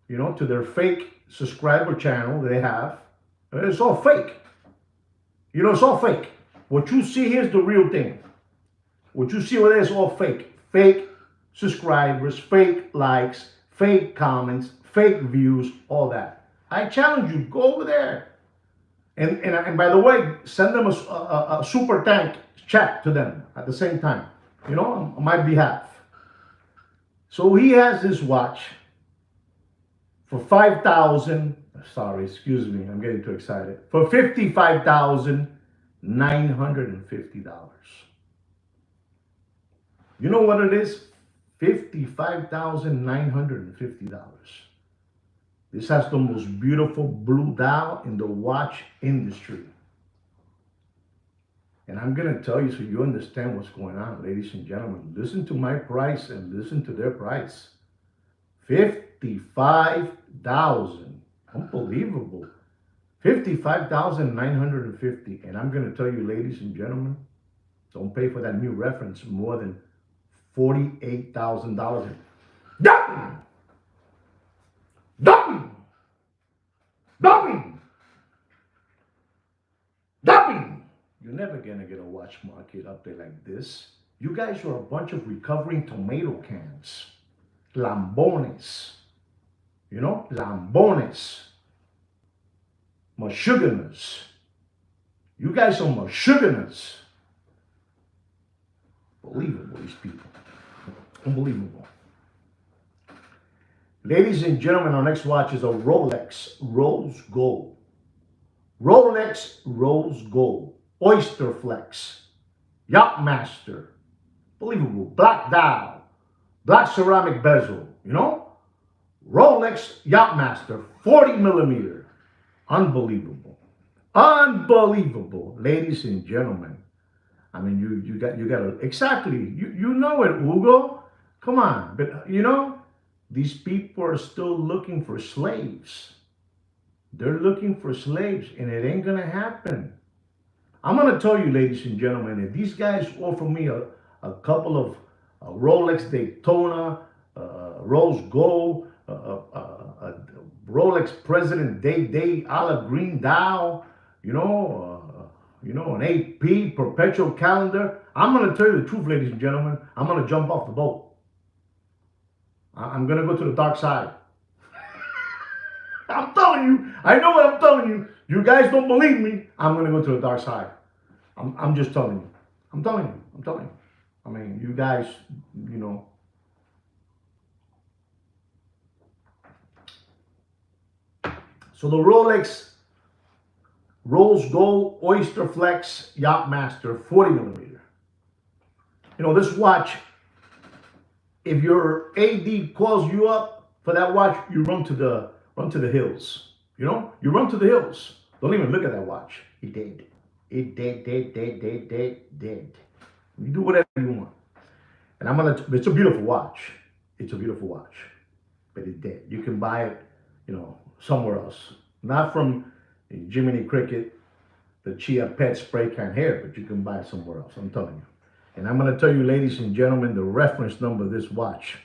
to their fake subscriber channel they have. It's all fake. It's all fake. What you see here is the real thing. What you see over there is all fake. Fake subscribers, fake likes, fake comments, fake views, all that. I challenge you, go over there. And by the way, send them a super tank chat to them at the same time, on my behalf. So he has this watch for $5,000, Sorry, excuse me, I'm getting too excited. For $55,950. You know what it is? $55,950. This has the most beautiful blue dial in the watch industry. And I'm going to tell you so you understand what's going on, ladies and gentlemen. Listen to my price and listen to their price. 55,000. Unbelievable. 55,950. And I'm going to tell you, ladies and gentlemen, don't pay for that new reference more than $48,000. Dumping! Dumping! Dumping! Dumping! You're never gonna get a watch market up there like this. You guys are a bunch of recovering tomato cans. Lambones. You know? Lambones. Mashuganas. You guys are mashuganas. Unbelievable, these people. Unbelievable. Ladies and gentlemen, our next watch is a Rolex Rose Gold. Rolex Rose Gold. Oyster Flex. Yachtmaster. Unbelievable. Black dial. Black ceramic bezel. You know? Rolex Yachtmaster. 40 millimeter. Unbelievable. Unbelievable. Ladies and gentlemen. I mean, you got to, exactly. You know it, Hugo. Come on. But, you know, these people are still looking for slaves. They're looking for slaves, and it ain't going to happen. I'm going to tell you, ladies and gentlemen, if these guys offer me a couple of Rolex Daytona, Rose Gold, Rolex President Day olive green dial, you know, an AP perpetual calendar, I'm going to tell you the truth, ladies and gentlemen. I'm going to jump off the boat. I'm going to go to the dark side. I'm telling you. I know what I'm telling you. You guys don't believe me. I'm going to go to the dark side. I'm just telling you. I'm telling you. I'm telling you. I mean, you guys, you know. So the Rolex Rose Gold Oyster Flex Yachtmaster 40 millimeter. You know, this watch, if your AD calls you up for that watch, you run to the hills. You know, you run to the hills. Don't even look at that watch. It dead. It dead. You do whatever you want. And it's a beautiful watch. It's a beautiful watch. But it's dead. You can buy it, you know, somewhere else. Not from Jiminy Cricket, the Chia Pet spray can hair, but you can buy it somewhere else. I'm telling you. And I'm going to tell you, ladies and gentlemen, the reference number of this watch.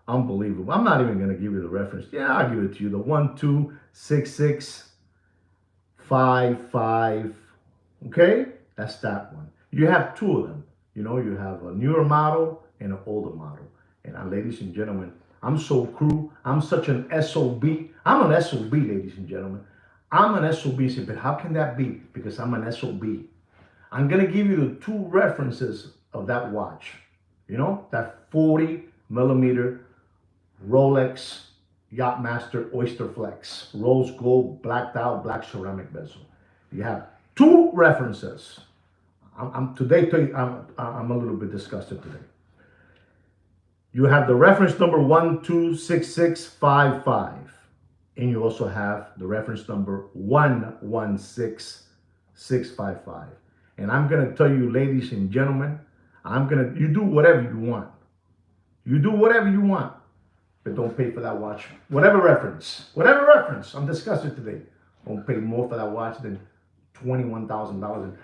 Unbelievable. I'm not even going to give you the reference. Yeah, I'll give it to you. The 126655. Okay? That's that one. You have two of them. You know, you have a newer model and an older model. And ladies and gentlemen, I'm so cruel. I'm such an SOB. I'm an SOB, ladies and gentlemen. I'm an SOB. But how can that be? Because I'm an SOB. I'm going to give you the two references of that watch. You know, that 40 millimeter Rolex Yachtmaster Oyster Flex. Rose Gold, black dial, black ceramic bezel. You have two references. I'm a little bit disgusted today. You have the reference number 126655, and you also have the reference number 116655. And I'm gonna tell you, ladies and gentlemen, you do whatever you want. You do whatever you want, but don't pay for that watch. Whatever reference, I'm disgusted today. Don't pay more for that watch than $21,000.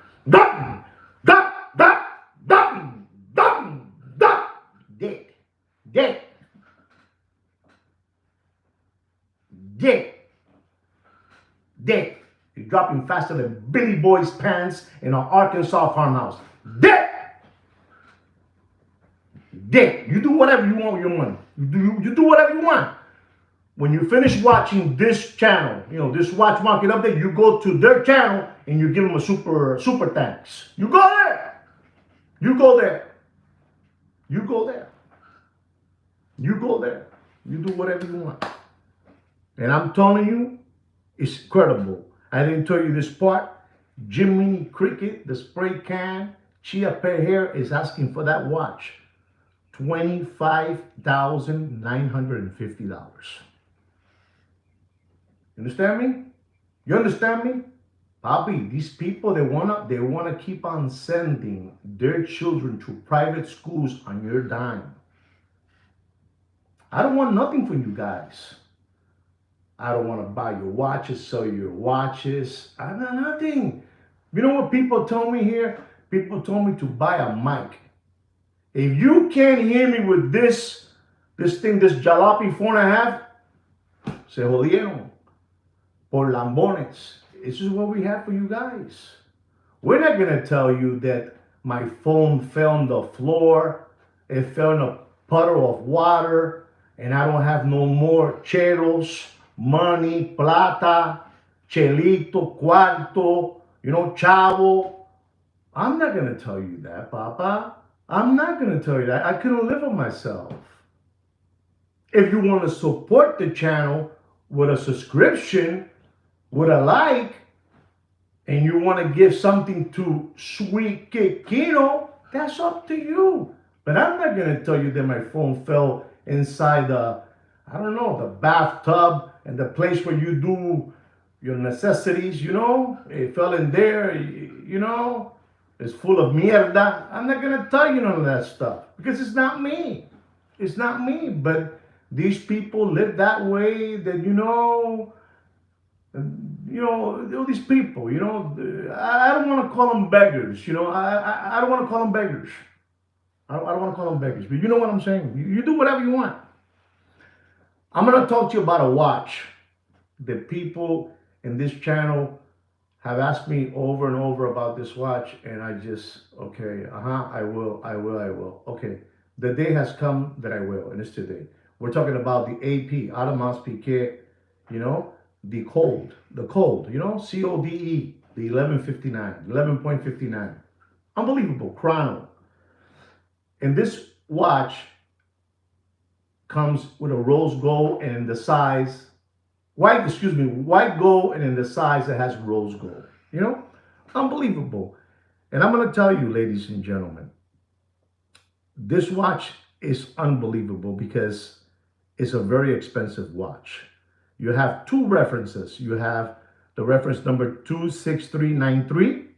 Dead. You're dropping faster than Billy Boy's pants in an Arkansas farmhouse. Dead. You do whatever you want with your money. You do whatever you want. When you finish watching this channel, you know, this Watch Market Update, you go to their channel and you give them a super thanks. You go there. You go there. You go there. You go there. You do whatever you want. And I'm telling you, It's incredible. I didn't tell you this part. Jiminy Cricket, the spray can, Chia Pet Hair is asking for that watch. $25,950. You understand me? You understand me? Bobby, these people they wanna keep on sending their children to private schools on your dime. I don't want nothing from you guys. I don't want to buy your watches, sell your watches. I got nothing. You know what people told me here? People told me to buy a mic. If you can't hear me with this thing, this jalopy 4.5, se jodieron. Por lambones. This is what we have for you guys. We're not going to tell you that my phone fell on the floor, it fell in a puddle of water, and I don't have no more cheros, money, plata, chelito, cuarto, chavo. I'm not going to tell you that, Papa. I'm not going to tell you that. I couldn't live with myself. If you want to support the channel with a subscription, with a like, and you want to give something to Sweet Kikino, that's up to you. But I'm not going to tell you that my phone fell inside I don't know, the bathtub and the place where you do your necessities, it fell in there, it's full of mierda. I'm not going to tell you none of that stuff because it's not me. It's not me. But these people live that way that, all these people, I don't want to call them beggars, I don't want to call them beggars. I don't want to call them beggars, but you know what I'm saying? You do whatever you want. I'm going to talk to you about a watch that people in this channel have asked me over and over about this watch, and I just, okay, I will. Okay, the day has come that I will, and it's today. We're talking about the AP, Audemars Piguet, the code, CODE, the 11.59. Unbelievable, chrono. And this watch comes with a rose gold and in the size, white gold and in the size that has rose gold. Unbelievable. And I'm going to tell you, ladies and gentlemen, this watch is unbelievable because it's a very expensive watch. You have two references. You have the reference number 26393,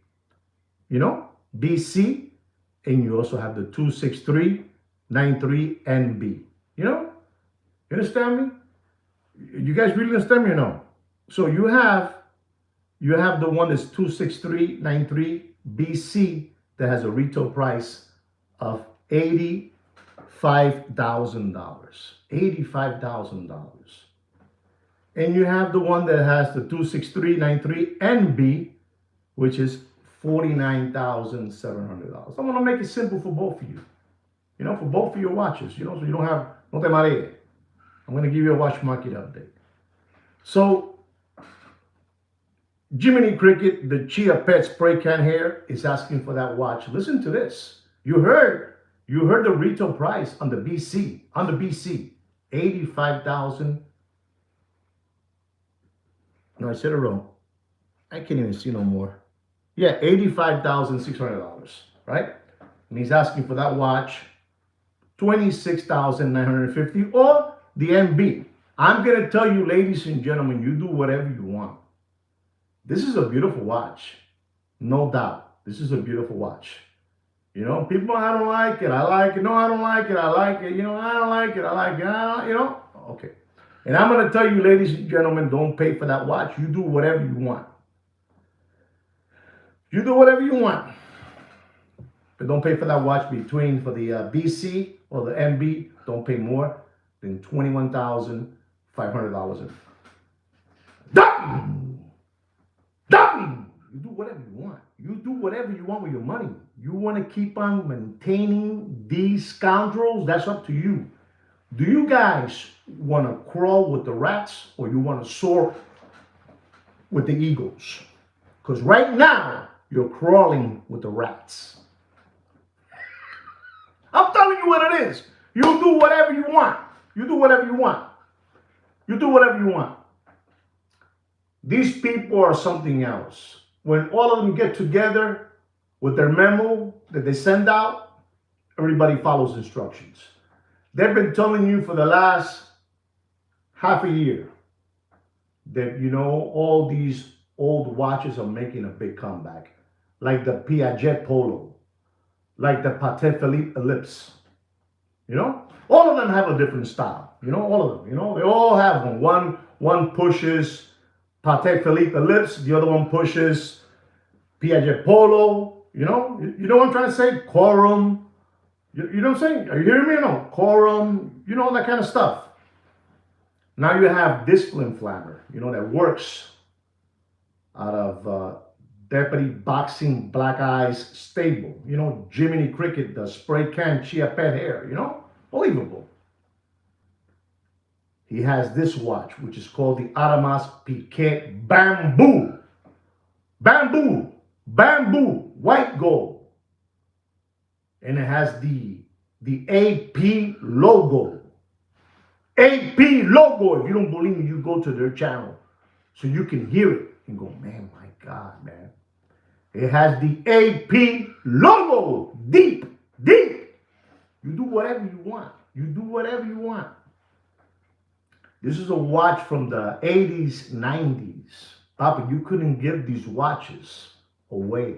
BC, and you also have the 26393NB. You understand me? You guys really understand me or no? So you have the one that's 26393 BC that has a retail price of $85,000. $85,000. And you have the one that has the 26393 NB, which is $49,700. I'm gonna make it simple for both of you. For both of your watches, so you don't have no te maree. I'm gonna give you a watch market update. So Jiminy Cricket, the Chia Pet spray can hair, is asking for that watch. Listen to this. You heard the retail price on the BC, $85,000. No, I said it wrong. I can't even see no more. Yeah, $85,600, right? And he's asking for that watch, $26,950, or the MB. I'm going to tell you, ladies and gentlemen, you do whatever you want. This is a beautiful watch. No doubt. This is a beautiful watch. People, I don't like it. I like it. No, I don't like it. I like it. I don't like it. I like it. Okay. And I'm going to tell you, ladies and gentlemen, don't pay for that watch. You do whatever you want. You do whatever you want. But don't pay for that watch for the BC or the MB. Don't pay more than $21,500. Done! You do whatever you want. You do whatever you want with your money. You want to keep on maintaining these scoundrels? That's up to you. Do you guys want to crawl with the rats or you want to soar with the eagles? Because right now, you're crawling with the rats. I'm telling you what it is. You do whatever you want. You do whatever you want. You do whatever you want. These people are something else. When all of them get together with their memo that they send out, everybody follows instructions. They've been telling you for the last half a year that all these old watches are making a big comeback, like the Piaget Polo, like the Patek Philippe Ellipse. All of them have a different style. All of them. They all have one. One pushes Patek Philippe Ellipse, the other one pushes Piaget Polo. You know what I'm trying to say? Quorum. You know what I'm saying? Are you hearing me or no? Quorum. That kind of stuff. Now you have Discipline Flammer, that works out of Deputy Boxing Black Eyes stable. Jiminy Cricket, the spray can chia pet hair. Believable. He has this watch, which is called the Aramas Piquet Bamboo. Bamboo. Bamboo. White gold. And it has the AP logo. AP logo. If you don't believe me, you go to their channel so you can hear it and go, man, my God, man. It has the AP logo. Deep. Deep. You do whatever you want. You do whatever you want. This is a watch from the 80s, 90s. Papa, you couldn't give these watches away.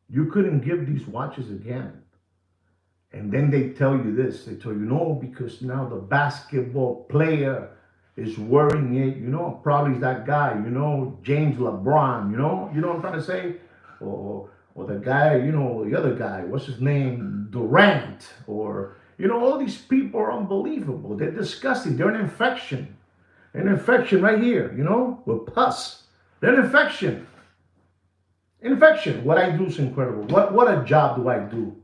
You couldn't give these watches again. And then they tell you this. They tell you, no, because now the basketball player is wearing it. Probably that guy, James LeBron, you know what I'm trying to say? Or the guy, the other guy, what's his name? Durant. Or, all these people are unbelievable. They're disgusting. They're an infection. An infection right here, with pus. They're an infection. Infection. What I do is incredible. What a job do I do?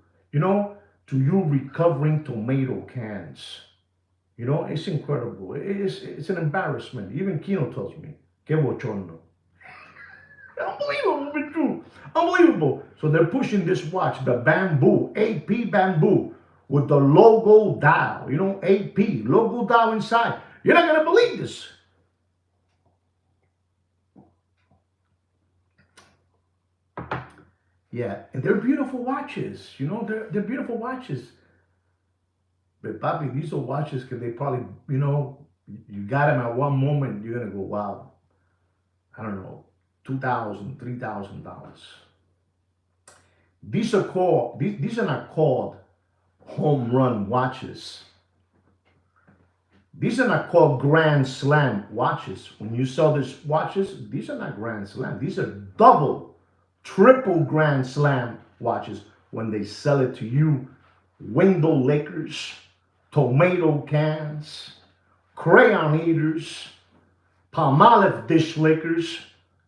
To you recovering tomato cans. It's incredible. It's an embarrassment. Even Kino tells me, que bochorno. Unbelievable, but true. Unbelievable. So they're pushing this watch, the Bamboo, AP Bamboo, with the logo dial. AP, logo dial inside. You're not going to believe this. Yeah, and they're beautiful watches. They're beautiful watches. But Papi, these are watches because they probably, you got them at one moment, you're going to go, wow, I don't know, $2,000, $3,000. These are not called home run watches. These are not called Grand Slam watches. When you sell these watches, these are not Grand Slam. These are double, triple Grand Slam watches. When they sell it to you, window lickers, tomato cans, crayon eaters, Palmolive dish lickers,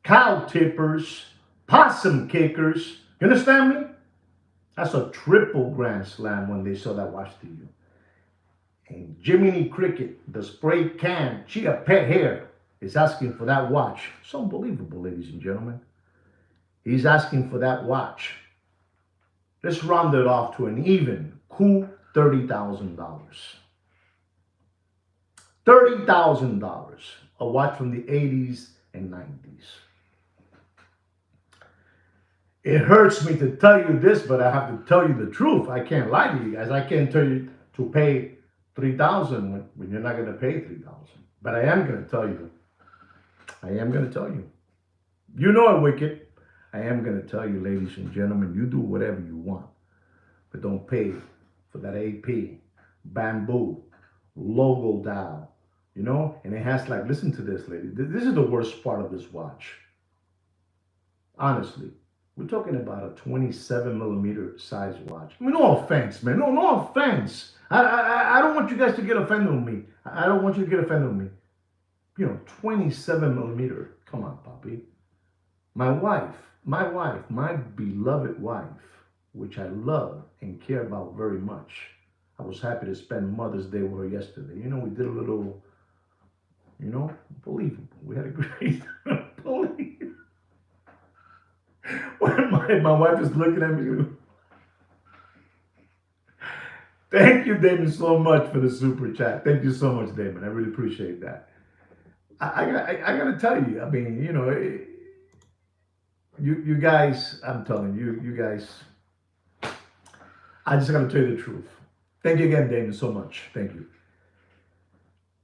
cow tippers, possum kickers. You understand me? That's a triple Grand Slam when they sell that watch to you. And Jiminy Cricket, the spray can, chia pet hair, is asking for that watch. It's unbelievable, ladies and gentlemen. He's asking for that watch. Let's round it off to an even, cool $30,000. $30,000. A watch from the 80s and 90s. It hurts me to tell you this, but I have to tell you the truth. I can't lie to you guys. I can't tell you to pay $3,000 when you're not going to pay $3,000. But I am going to tell you. I am going to tell you. You know it, Wicked. I am going to tell you, ladies and gentlemen, you do whatever you want. But don't pay for that AP, Bamboo, logo dial. And it has listen to this, lady. This is the worst part of this watch. Honestly. We're talking about a 27 millimeter size watch. I mean, no offense, man. No offense. I don't want you guys to get offended with me. I don't want you to get offended with me. 27 millimeter. Come on, Poppy. My wife, my beloved wife, which I love and care about very much. I was happy to spend Mother's Day with her yesterday. We did a little, believable. We had a great, believable. When my wife is looking at me. Thank you, Damon, so much for the super chat. Thank you so much, Damon. I really appreciate that. I gotta tell you. I mean, you guys. I'm telling you, you guys. I just gotta tell you the truth. Thank you again, Damon, so much. Thank you.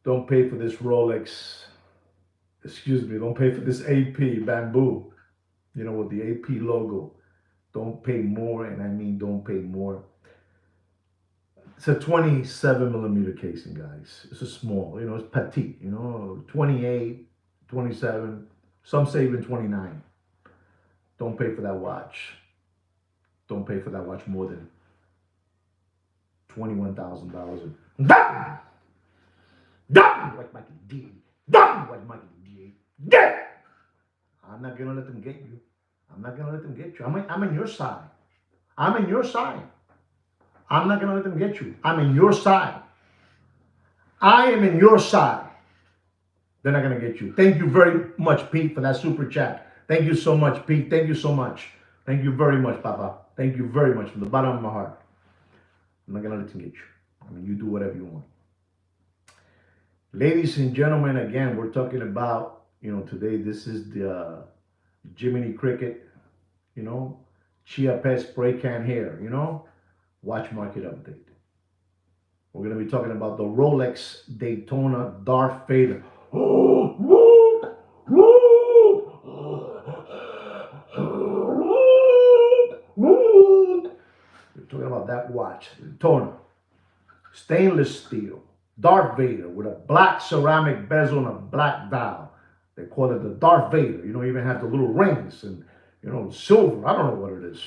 Don't pay for this Rolex. Excuse me. Don't pay for this AP bamboo. With the AP logo. Don't pay more, and I mean don't pay more. It's a 27 millimeter casing, guys. It's a small, it's petite, 28, 27, some say even 29. Don't pay for that watch. Don't pay for that watch more than $21,000. Done! Done! What Mikey did. Done! What Mikey did. Did! I'm not gonna let them get you. I'm not gonna let them get you. I'm on your side. I'm in your side. I'm not gonna let them get you. I'm in your side. I am in your side. They're not gonna get you. Thank you very much, Pete, for that super chat. Thank you so much, Pete. Thank you so much. Thank you very much, Papa. Thank you very much from the bottom of my heart. I'm not gonna let them get you. I mean, you do whatever you want. Ladies and gentlemen, again, we're talking about, today this is the Jiminy Cricket, Chia Pet spray can hair, watch market update. We're going to be talking about the Rolex Daytona Darth Vader. We're talking about that watch, Daytona, stainless steel, Darth Vader with a black ceramic bezel and a black dial. They call it the Darth Vader. Even have the little rings and, silver. I don't know what it is,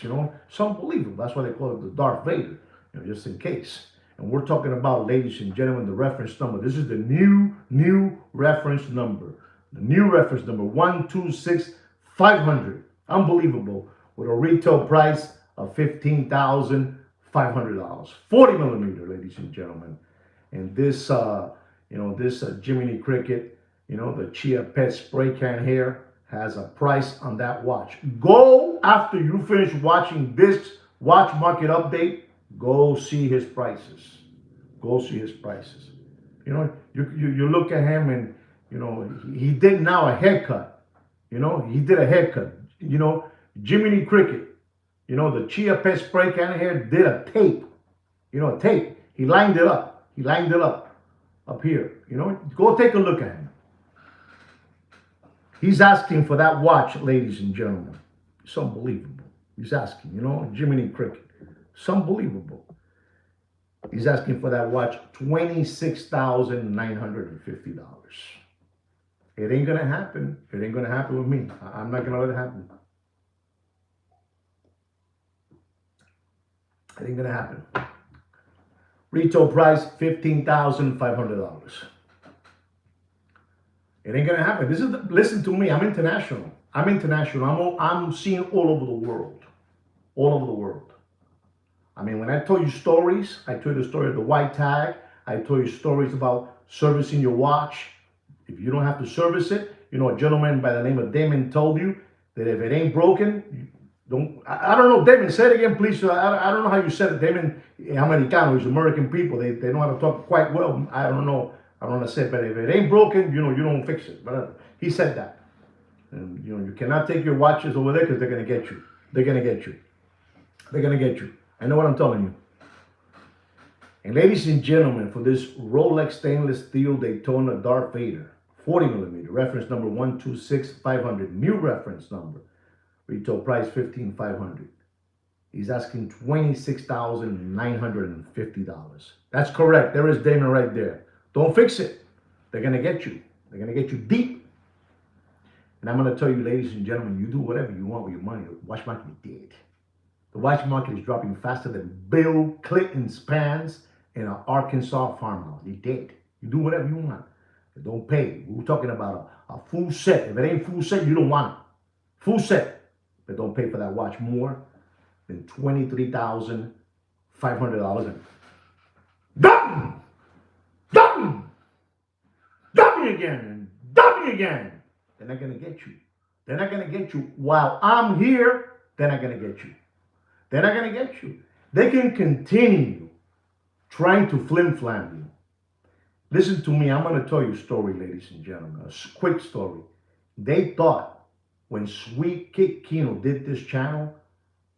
It's unbelievable. That's why they call it the Darth Vader, just in case. And we're talking about, ladies and gentlemen, the reference number. This is the new reference number. The new reference number, 126500. Unbelievable. With a retail price of $15,500. 40 millimeter, ladies and gentlemen. And this, this Jiminy Cricket, the Chia Pet spray can hair has a price on that watch. Go after you finish watching this watch market update. Go see his prices. Go see his prices. You look at him and, he did now a haircut. He did a haircut. Jiminy Cricket, the Chia Pet spray can hair did a tape. A tape. He lined it up. He lined it up here. Go take a look at him. He's asking for that watch, ladies and gentlemen. It's unbelievable. He's asking, Jiminy Cricket. It's unbelievable. He's asking for that watch $26,950. It ain't gonna happen. It ain't gonna happen with me. I'm not gonna let it happen. It ain't gonna happen. Retail price $15,500. It ain't gonna happen. Listen to me. I'm international. I'm seeing all over the world. All over the world. I mean, when I told you stories, I told you the story of the white tag. I told you stories about servicing your watch. If you don't have to service it, a gentleman by the name of Damon told you that if it ain't broken, don't. I don't know, Damon. Say it again, please. I don't know how you said it, Damon. Americano, he's American people. They know how to talk quite well. I don't know. I don't want to say it, but if it ain't broken, you don't fix it. But he said that. And, you cannot take your watches over there because they're going to get you. They're going to get you. They're going to get you. I know what I'm telling you. And ladies and gentlemen, for this Rolex stainless steel Daytona Darth Vader, 40 millimeter, reference number 126500, new reference number, retail price $15,500. He's asking $26,950. That's correct. There is Damon right there. Don't fix it. They're going to get you. They're going to get you deep. And I'm going to tell you, ladies and gentlemen, you do whatever you want with your money. The watch market did. The watch market is dropping faster than Bill Clinton's pants in an Arkansas farmhouse. It did. You do whatever you want. But don't pay. We're talking about a full set. If it ain't full set, you don't want it. Full set. But don't pay for that watch more than $23,500. Done! Done! Dummy again! Dummy again! They're not going to get you. They're not going to get you. While I'm here, they're not going to get you. They're not going to get you. They can continue trying to flim-flam you. Listen to me. I'm going to tell you a story, ladies and gentlemen. A quick story. They thought when Sweet Kid Kino did this channel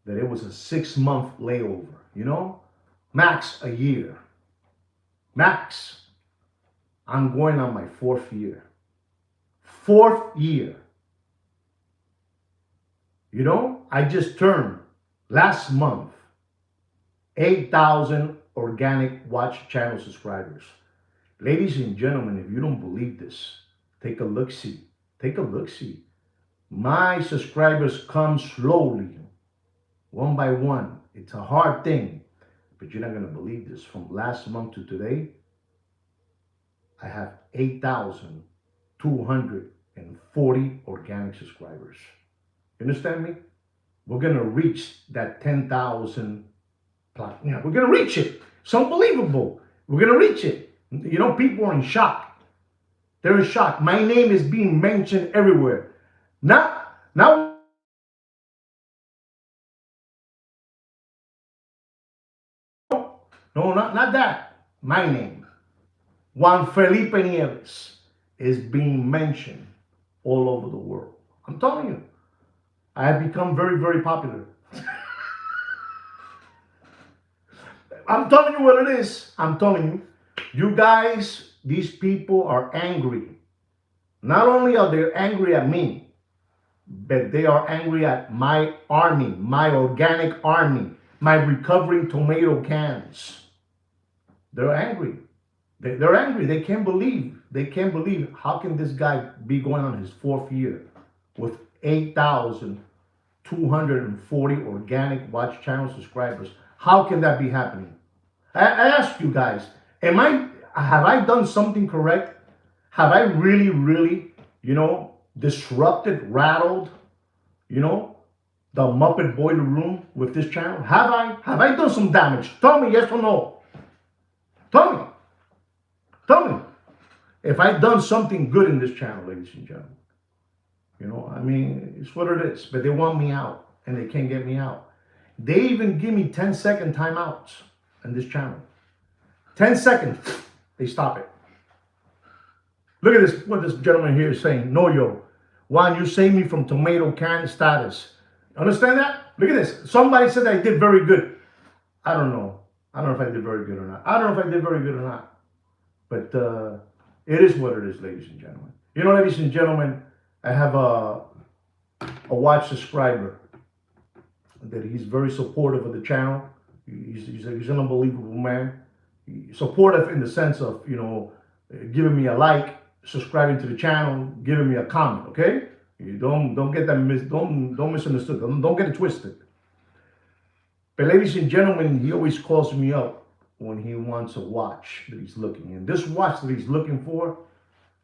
that it was a 6-month layover. You know, max a year. Max. I'm going on my 4th year. 4th year. You know, I just turned last month 8,000 organic watch channel subscribers. Ladies and gentlemen, if you don't believe this, take a look-see. Take a look-see. My subscribers come slowly, one by one. It's a hard thing, but you're not going to believe this. From last month to today, I have 8,240 organic subscribers. You understand me? We're going to reach that 10,000 plot. Yeah, we're going to reach it. It's unbelievable. We're going to reach it. You know, people are in shock. They're in shock. My name is being mentioned everywhere. Now, no, not that. My name, Juan Felipe Nieves, is being mentioned all over the world. I'm telling you, I have become very, very popular. I'm telling you what it is. I'm telling you. You guys, these people are angry. Not only are they angry at me, but they are angry at my army, my organic army, my recovering tomato cans. They're angry. They're angry. They can't believe. They can't believe. How can this guy be going on his 4th year with 8,240 organic watch channel subscribers? How can that be happening? I ask you guys, have I done something correct? Have I really, really, disrupted, rattled, the Muppet Boiler Room with this channel? Have I done some damage? Tell me yes or no. Tell me. Tell me. If I've done something good in this channel, ladies and gentlemen. It's what it is. But they want me out, and they can't get me out. They even give me 10-second timeouts in this channel. 10 seconds, they stop it. Look at this, what this gentleman here is saying. No, yo, Juan, you saved me from tomato can status. Understand that? Look at this. Somebody said I did very good. I don't know. I don't know if I did very good or not. But it is what it is, ladies and gentlemen. Ladies and gentlemen, I have a watch subscriber that he's very supportive of the channel. He's an unbelievable man. Supportive in the sense of, giving me a like, subscribing to the channel, giving me a comment, okay? You don't get that don't misunderstood. Don't get it twisted. But ladies and gentlemen, he always calls me up when he wants a watch that he's looking. And this watch that he's looking for,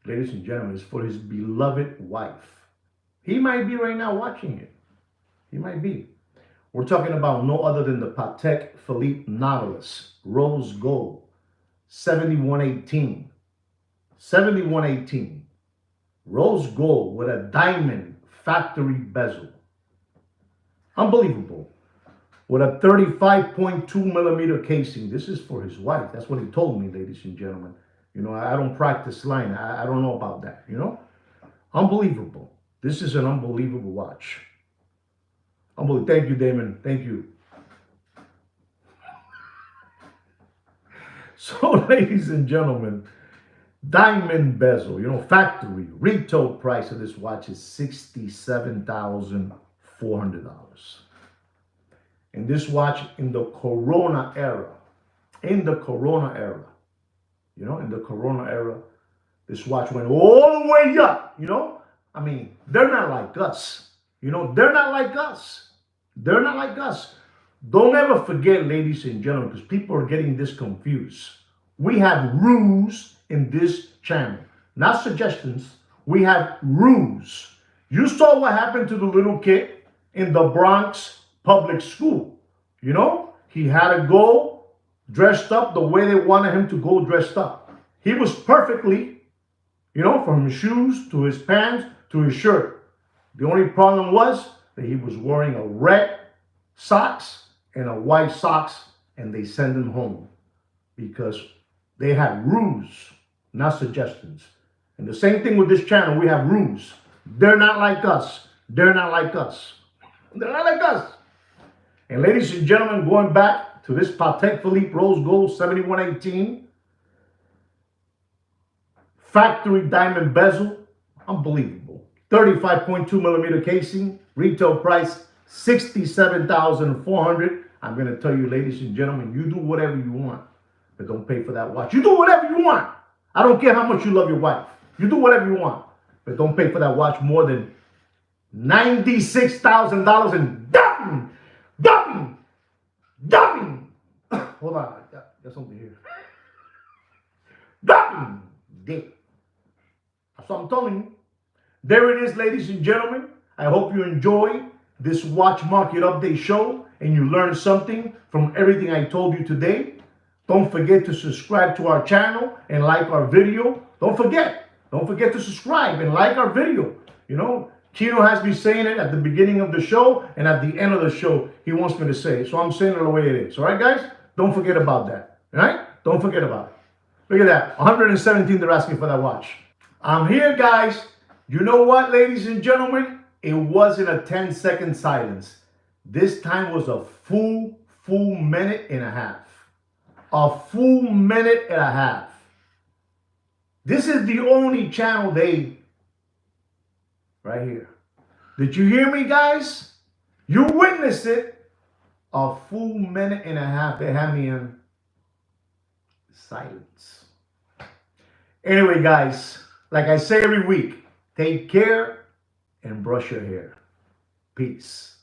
ladies and gentlemen, is for his beloved wife. He might be right now watching it. He might be. We're talking about no other than the Patek Philippe Nautilus, rose gold, 7118. 7118. Rose gold with a diamond factory bezel. Unbelievable. With a 35.2 millimeter casing. This is for his wife. That's what he told me, ladies and gentlemen. I don't practice line. I don't know about that, Unbelievable. This is an unbelievable watch. Thank you, Damon. Thank you. So, ladies and gentlemen, diamond bezel, factory. Retail price of this watch is $67,400. And this watch in the Corona era, this watch went all the way up, they're not like us. They're not like us. They're not like us. Don't ever forget, ladies and gentlemen, because people are getting this confused. We have rules in this channel, not suggestions. We have rules. You saw what happened to the little kid in the Bronx public school. He had to go dressed up the way they wanted him to go dressed up. He was perfectly, from his shoes to his pants to his shirt. The only problem was that he was wearing a red socks and a white socks, and they sent him home because they had rules. not suggestions. And the same thing with this channel. We have rules. They're not like us. They're not like us. They're not like us. And ladies and gentlemen, going back to this Patek Philippe Rose Gold 7118 factory diamond bezel, unbelievable. 35.2 millimeter casing, retail price $67,400. I'm going to tell you, ladies and gentlemen, you do whatever you want, but don't pay for that watch. You do whatever you want. I don't care how much you love your wife. You do whatever you want, but don't pay for that watch more than $96,000 in dumping. Hold on, I got something here. Dumping. That's what I'm telling you. There it is, ladies and gentlemen. I hope you enjoy this watch market update show and you learned something from everything I told you today. Don't forget to subscribe to our channel and like our video. Don't forget to subscribe and like our video. You know, Kino has me saying it at the beginning of the show and at the end of the show, he wants me to say it. So I'm saying it the way it is. All right, guys? Don't forget about that. All right? Don't forget about it. Look at that. 117 they're asking for that watch. I'm here, guys. You know what, ladies and gentlemen? It wasn't a 10-second silence. This time was a full minute and a half. A full minute and a half. This is the only channel right here. Did you hear me, guys? You witnessed it. A full minute and a half. They had me in silence. Anyway, guys, like I say every week, take care and brush your hair. Peace.